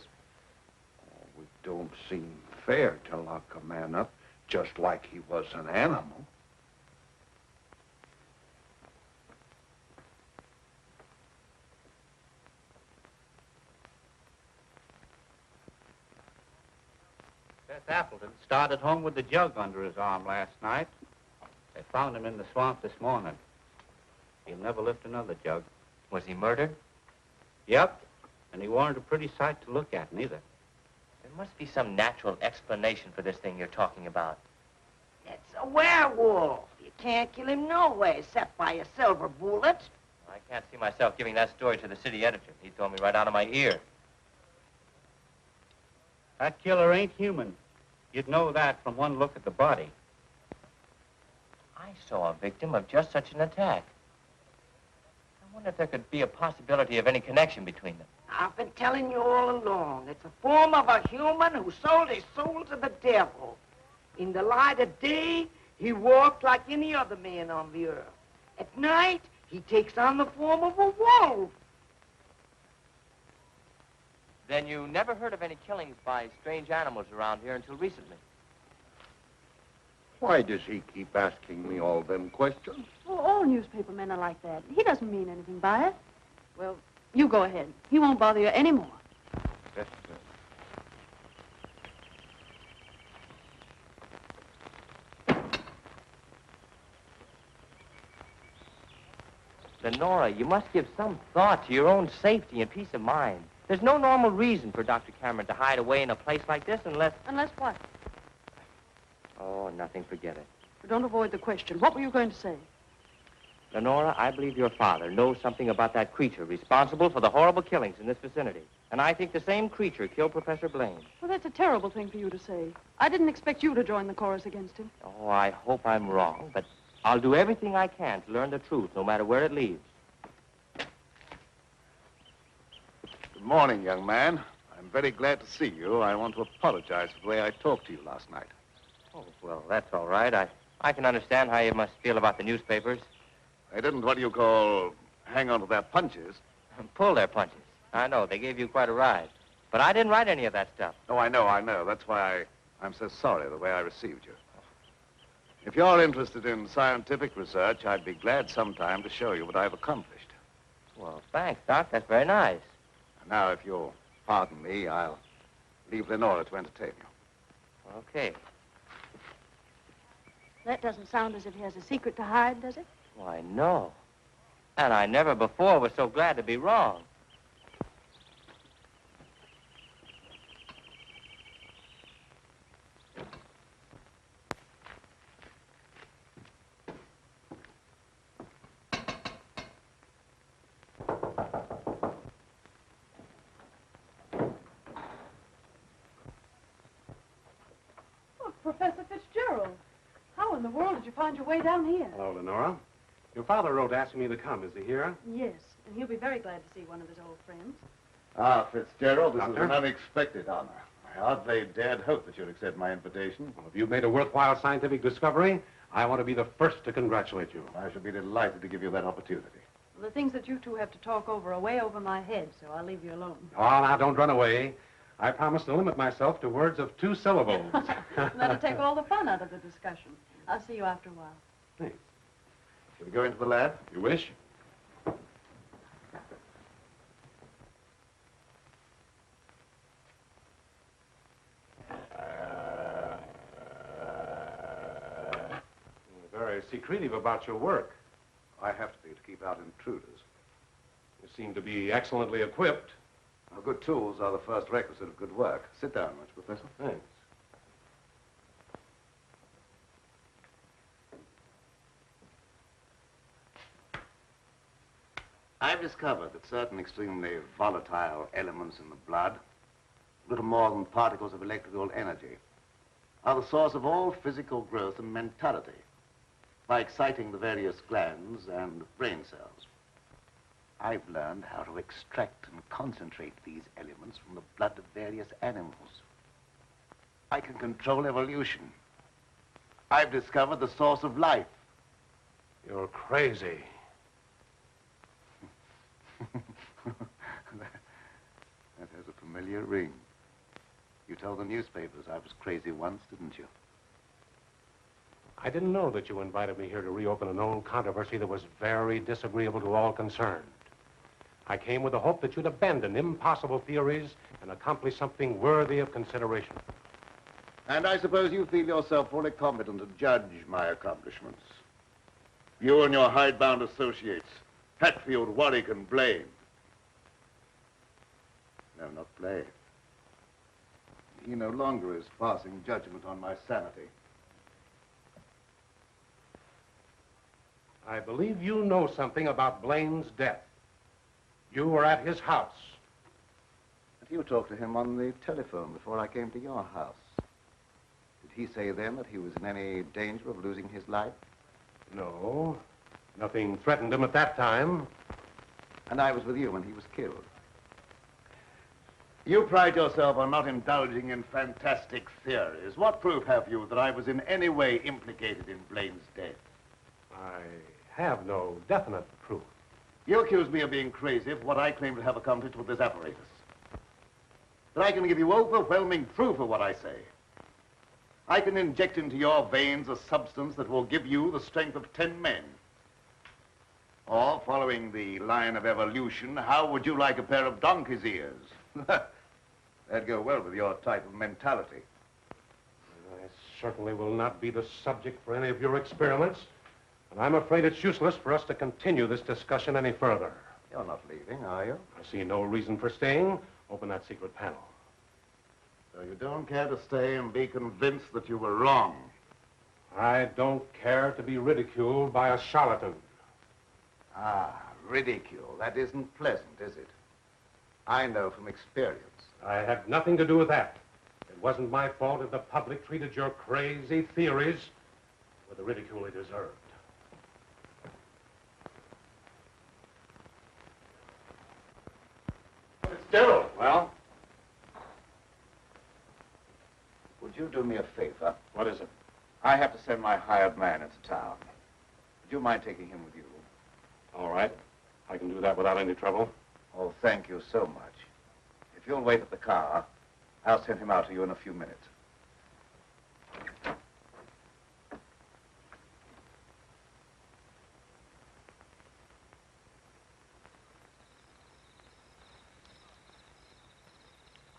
Oh, it don't seem fair to lock a man up just like he was an animal. Seth Appleton started home with the jug under his arm last night. They found him in the swamp this morning. He'll never lift another jug. Was he murdered? Yep. And he weren't a pretty sight to look at, neither. There must be some natural explanation for this thing you're talking about. It's a werewolf. You can't kill him no way except by a silver bullet. I can't see myself giving that story to the city editor. He told me right out of my ear. That killer ain't human. You'd know that from one look at the body. I saw a victim of just such an attack. I wonder if there could be a possibility of any connection between them. I've been telling you all along. It's a form of a human who sold his soul to the devil. In the light of day, he walked like any other man on the earth. At night, he takes on the form of a wolf. Then you never heard of any killings by strange animals around here until recently? Why does he keep asking me all them questions? Well, all newspaper men are like that. He doesn't mean anything by it. Well, you go ahead. He won't bother you anymore. Yes, Lenora, you must give some thought to your own safety and peace of mind. There's no normal reason for Dr. Cameron to hide away in a place like this unless... Unless what? Oh, nothing, forget it. Don't avoid the question. What were you going to say? Lenora, I believe your father knows something about that creature responsible for the horrible killings in this vicinity. And I think the same creature killed Professor Blaine. Well, that's a terrible thing for you to say. I didn't expect you to join the chorus against him. Oh, I hope I'm wrong, but I'll do everything I can to learn the truth, no matter where it leads. Good morning, young man. I'm very glad to see you. I want to apologize for the way I talked to you last night. Oh, well, that's all right. I can understand how you must feel about the newspapers. They didn't, what do you call, hang on to their punches. Pull their punches. I know, they gave you quite a ride. But I didn't write any of that stuff. Oh, I know. That's why I'm so sorry the way I received you. If you're interested in scientific research, I'd be glad sometime to show you what I've accomplished. Well, thanks, Doc. That's very nice. Now, if you'll pardon me, I'll leave Lenora to entertain you. Okay. That doesn't sound as if he has a secret to hide, does it? Why, no. And I never before was so glad to be wrong. Professor Fitzgerald. How in the world did you find your way down here? Hello, Lenora. Your father wrote asking me to come. Is he here? Yes, and he'll be very glad to see one of his old friends. Ah, Fitzgerald, this Doctor? is an unexpected honor. I hardly dared hope that you'd accept my invitation. Well, if you've made a worthwhile scientific discovery, I want to be the first to congratulate you. I shall be delighted to give you that opportunity. Well, the things that you two have to talk over are way over my head, so I'll leave you alone. Oh, now, don't run away. I promise to limit myself to words of 2 syllables. That'll take all the fun out of the discussion. I'll see you after a while. Thanks. Shall we go into the lab? You wish? You're very secretive about your work. I have to be to keep out intruders. You seem to be excellently equipped. Now, good tools are the first requisite of good work. Sit down, Mr. Professor. Thanks. I've discovered that certain extremely volatile elements in the blood, little more than particles of electrical energy, are the source of all physical growth and mentality by exciting the various glands and brain cells. I've learned how to extract and concentrate these elements from the blood of various animals. I can control evolution. I've discovered the source of life. You're crazy. That has a familiar ring. You told the newspapers I was crazy once, didn't you? I didn't know that you invited me here to reopen an old controversy that was very disagreeable to all concerned. I came with the hope that you'd abandon impossible theories and accomplish something worthy of consideration. And I suppose you feel yourself fully competent to judge my accomplishments. You and your hidebound associates, Hatfield, Warwick, and Blaine. No, not Blaine. He no longer is passing judgment on my sanity. I believe you know something about Blaine's death. You were at his house. But you talked to him on the telephone before I came to your house. Did he say then that he was in any danger of losing his life? No. Nothing threatened him at that time. And I was with you when he was killed. You pride yourself on not indulging in fantastic theories. What proof have you that I was in any way implicated in Blaine's death? I have no definite proof. You accuse me of being crazy for what I claim to have accomplished with this apparatus. But I can give you overwhelming proof of what I say. I can inject into your veins a substance that will give you the strength of 10 men. Or, following the line of evolution, how would you like a pair of donkey's ears? That'd go well with your type of mentality. I certainly will not be the subject for any of your experiments. And I'm afraid it's useless for us to continue this discussion any further. You're not leaving, are you? I see no reason for staying. Open that secret panel. So you don't care to stay and be convinced that you were wrong? I don't care to be ridiculed by a charlatan. Ah, ridicule. That isn't pleasant, is it? I know from experience. I had nothing to do with that. It wasn't my fault if the public treated your crazy theories with the ridicule they deserved. Fitzgerald! Well? Would you do me a favor? What is it? I have to send my hired man into town. Would you mind taking him with you? All right. I can do that without any trouble. Oh, thank you so much. If you'll wait at the car, I'll send him out to you in a few minutes.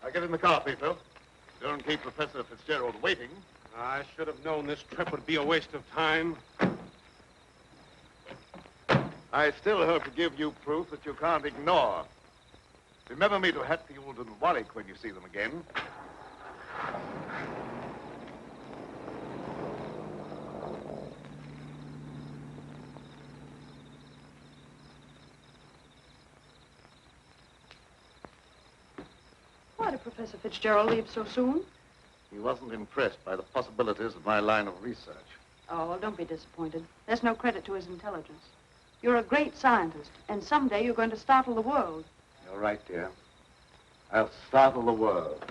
I'll get in the car, Pedro. Don't keep Professor Fitzgerald waiting. I should have known this trip would be a waste of time. I still hope to give you proof that you can't ignore. Remember me to Hatfield and Warwick when you see them again. Why did Professor Fitzgerald leave so soon? He He wasn't impressed by the possibilities of my line of research. Oh, well, don't be disappointed. There's no credit to his intelligence. You're a great scientist, and someday you're going to startle the world. You're right, dear. I'll startle the world.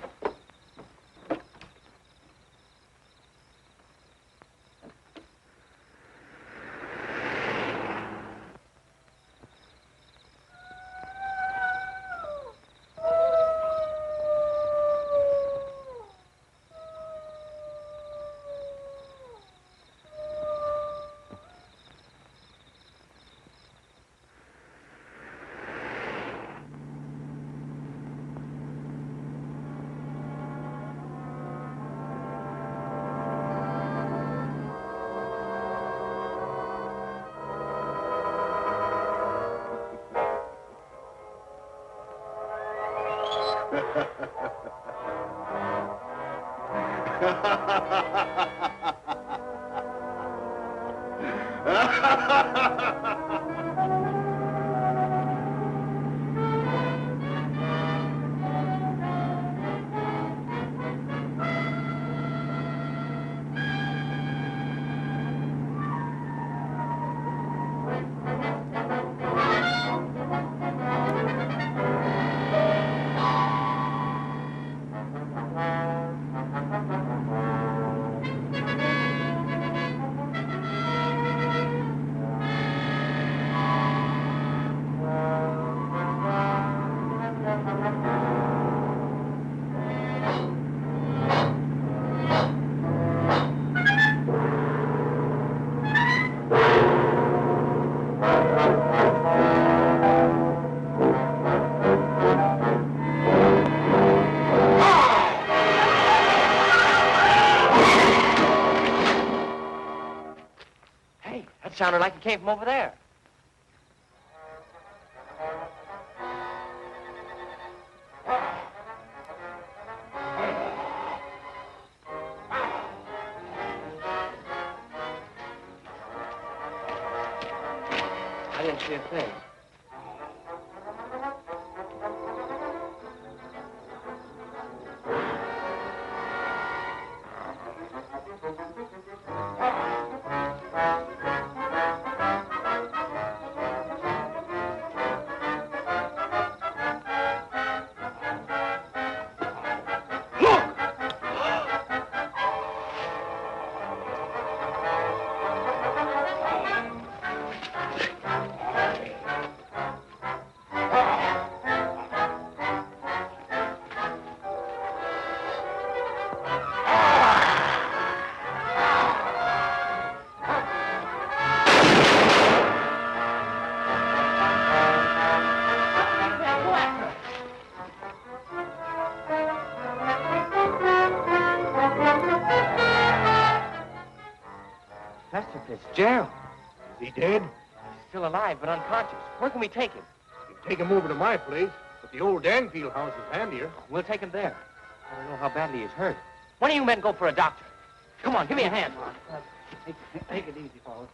Sounded like it came from over there. I didn't see a thing. Professor Fitzgerald. Is he dead? He's still alive, but unconscious. Where can we take him? You can take him over to my place, but the old Danfield house is handier. We'll take him there. I don't know how badly he's hurt. One of you men go for a doctor. Come on, give me a hand. Take it easy, fellas.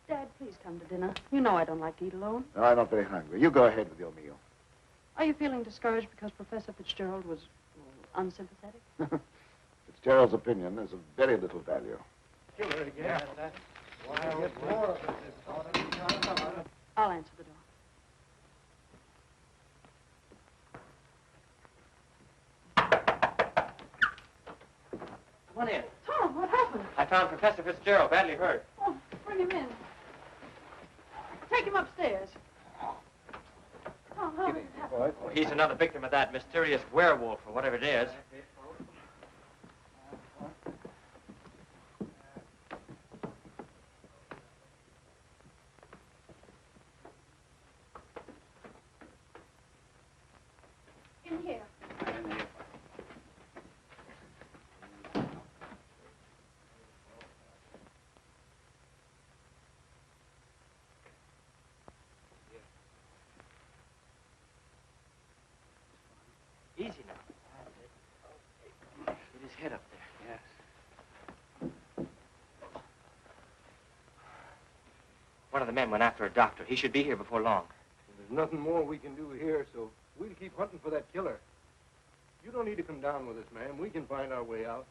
Dad, please come to dinner. You know I don't like to eat alone. No, I'm not very hungry. You go ahead with your meal. Are you feeling discouraged because Professor Fitzgerald was unsympathetic? Fitzgerald's opinion is of very little value. I'll answer the door. Come on in. Tom, what happened? I found Professor Fitzgerald badly hurt. Oh, bring him in. Take him upstairs. Tom, how did it happen? Oh, he's another victim of that mysterious werewolf, or whatever it is. In here. Easy now. One of the men went after a doctor. He should be here before long. There's nothing more we can do here, so we'll keep hunting for that killer. You don't need to come down with us, ma'am. We can find our way out.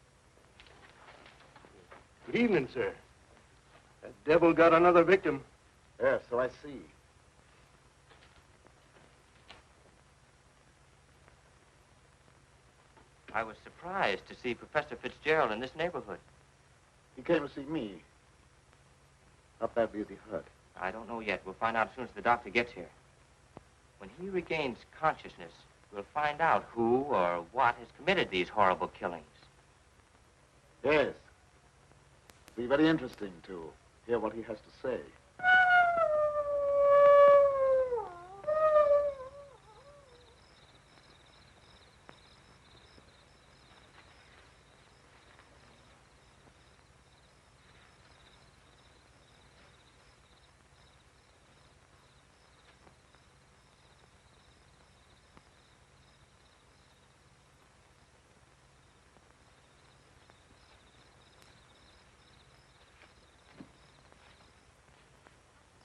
Good evening, sir. That devil got another victim. Yes, so I see. I was surprised to see Professor Fitzgerald in this neighborhood. He came to see me. How badly is he hurt? I don't know yet. We'll find out as soon as the doctor gets here. When he regains consciousness, we'll find out who or what has committed these horrible killings. Yes. It'll be very interesting to hear what he has to say.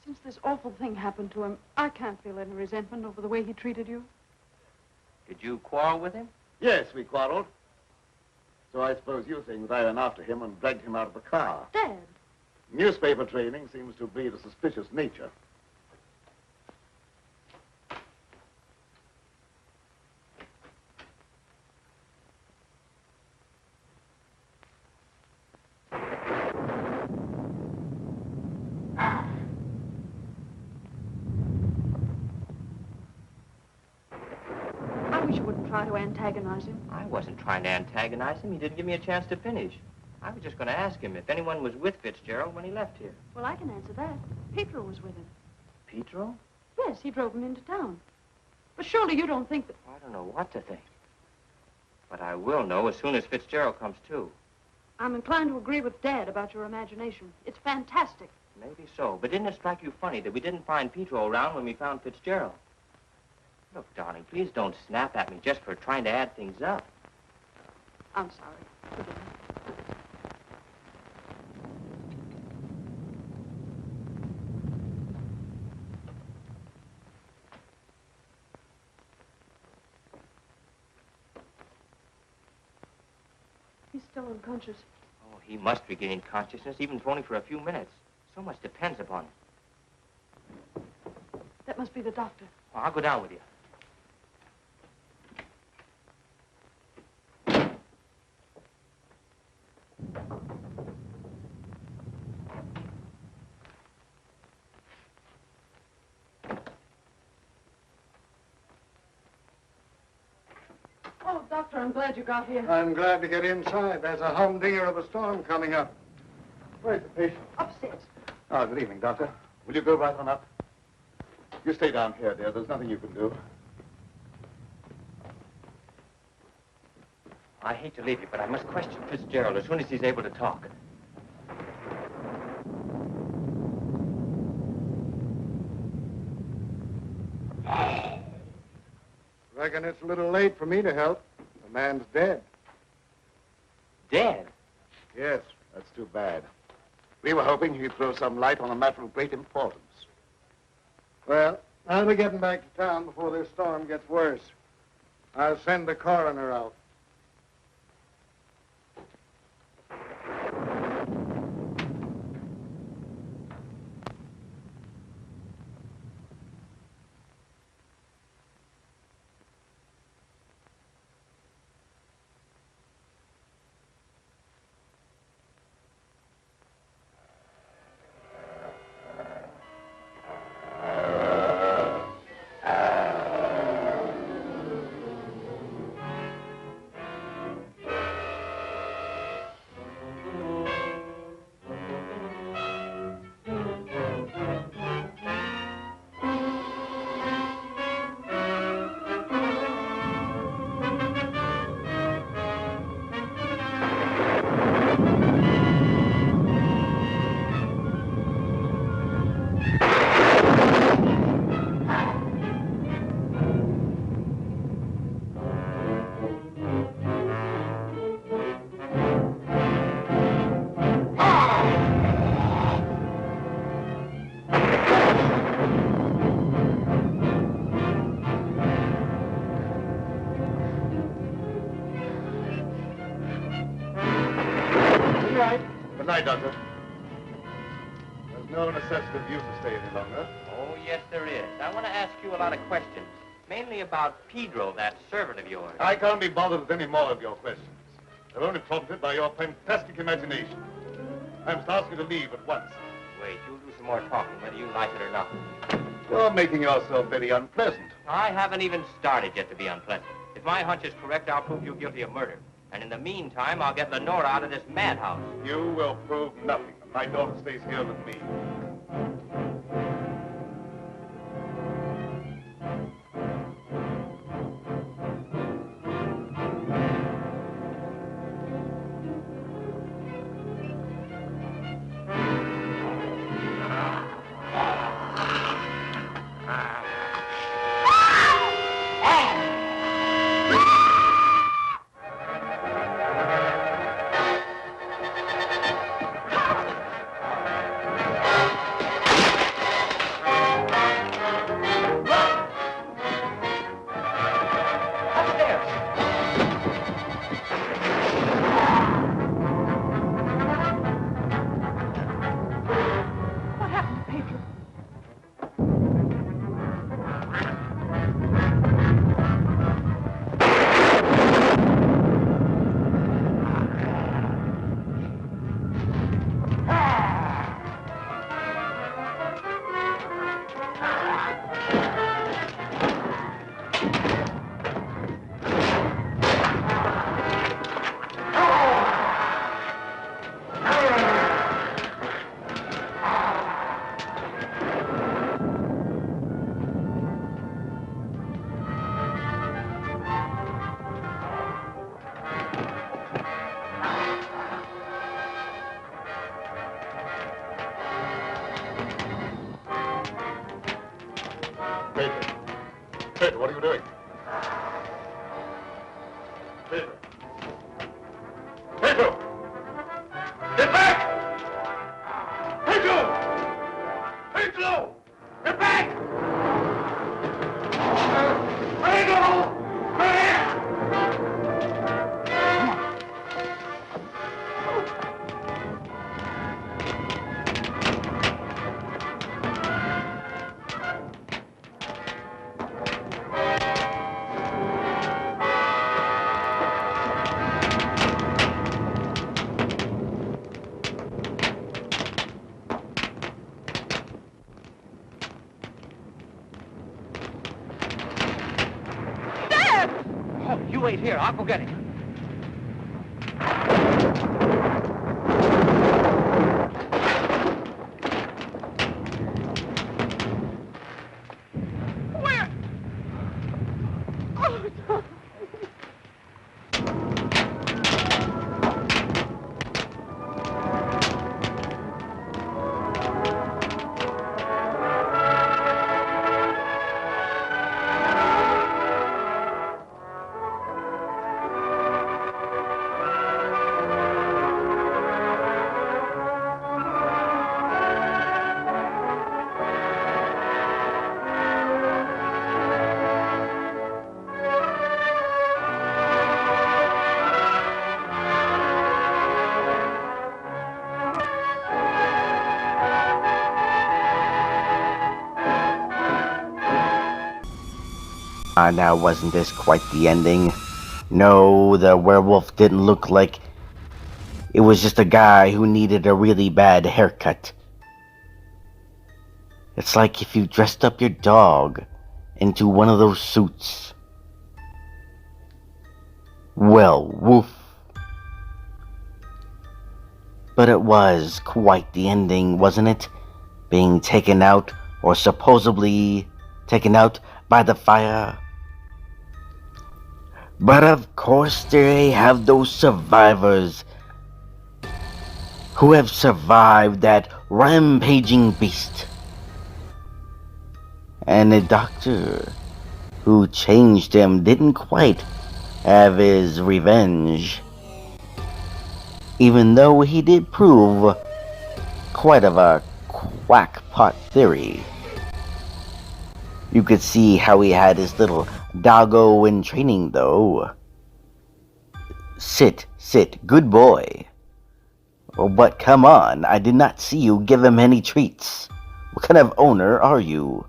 Since this awful thing happened to him, I can't feel any resentment over the way he treated you. Did you quarrel with him? Yes, we quarreled. So I suppose you think that I ran after him and dragged him out of the car. Dad. Newspaper training seems to breed a suspicious nature. I wish you wouldn't try to antagonize him. I wasn't trying to antagonize him. He didn't give me a chance to finish. I was just going to ask him if anyone was with Fitzgerald when he left here. Well, I can answer that. Petro was with him. Petro? Yes, he drove him into town. But surely you don't think that... I don't know what to think. But I will know as soon as Fitzgerald comes to. I'm inclined to agree with Dad about your imagination. It's fantastic. Maybe so. But didn't it strike you funny that we didn't find Petro around when we found Fitzgerald? Look, darling, please don't snap at me just for trying to add things up. I'm sorry. Forgive me. He's still unconscious. Oh, he must regain consciousness, even if only for a few minutes. So much depends upon it. That must be the doctor. Well, I'll go down with you. Oh, Doctor, I'm glad you got here. I'm glad to get inside. There's a humdinger of a storm coming up. Where's the patient? Upstairs. Oh, good evening, Doctor. Will you go right on up? You stay down here, dear. There's nothing you can do. I hate to leave you, but I must question Fitzgerald as soon as he's able to talk. Reckon it's a little late for me to help. The man's dead. Dead? Yes, that's too bad. We were hoping he'd throw some light on a matter of great importance. Well, I'll be getting back to town before this storm gets worse. I'll send the coroner out. Goodbye, Doctor. There's no necessity for you to stay any longer. Oh, yes, there is. I want to ask you a lot of questions, mainly about Pedro, that servant of yours. I can't be bothered with any more of your questions. They're only prompted by your fantastic imagination. I must ask you to leave at once. Wait, you'll do some more talking, whether you like it or not. You're making yourself very unpleasant. I haven't even started yet to be unpleasant. If my hunch is correct, I'll prove you guilty of murder. And in the meantime, I'll get Lenora out of this madhouse. You will prove nothing. My daughter stays here with me. Pedro, what are you doing? Pedro! Pedro! Get back! Pedro! Pedro! Get back! Pedro! You wait here. I'll go get him. Where? Oh, no. Now wasn't this quite the ending? No, the werewolf didn't look like... It was just a guy who needed a really bad haircut. It's like if you dressed up your dog into one of those suits. Well, woof. But it was quite the ending, wasn't it? Being taken out, or supposedly taken out by the fire. But of course they have those survivors who have survived that rampaging beast. And the doctor who changed him didn't quite have his revenge, even though he did prove quite of a quackpot theory. You could see how he had his little doggo in training, though. Sit, good boy. Well, but come on, I did not see you give him any treats. What kind of owner are you?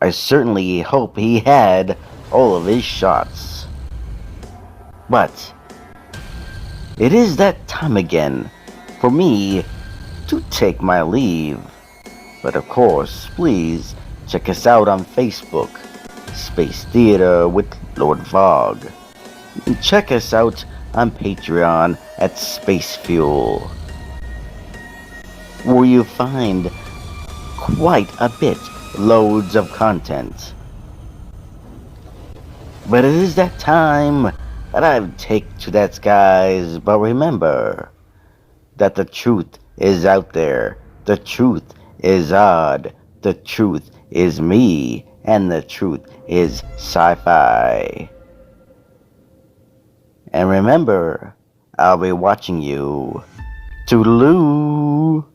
I certainly hope he had all of his shots. But it is that time again for me to take my leave. But of course, please check us out on Facebook, Space Theater with Lord Vogue. And check us out on Patreon at Space Fuel, where you find quite a bit, loads of content. But it is that time that I take to that, guys. But remember that the truth is out there. The truth is odd. The truth is me. And the truth is sci-fi. And remember, I'll be watching you. Toodaloo!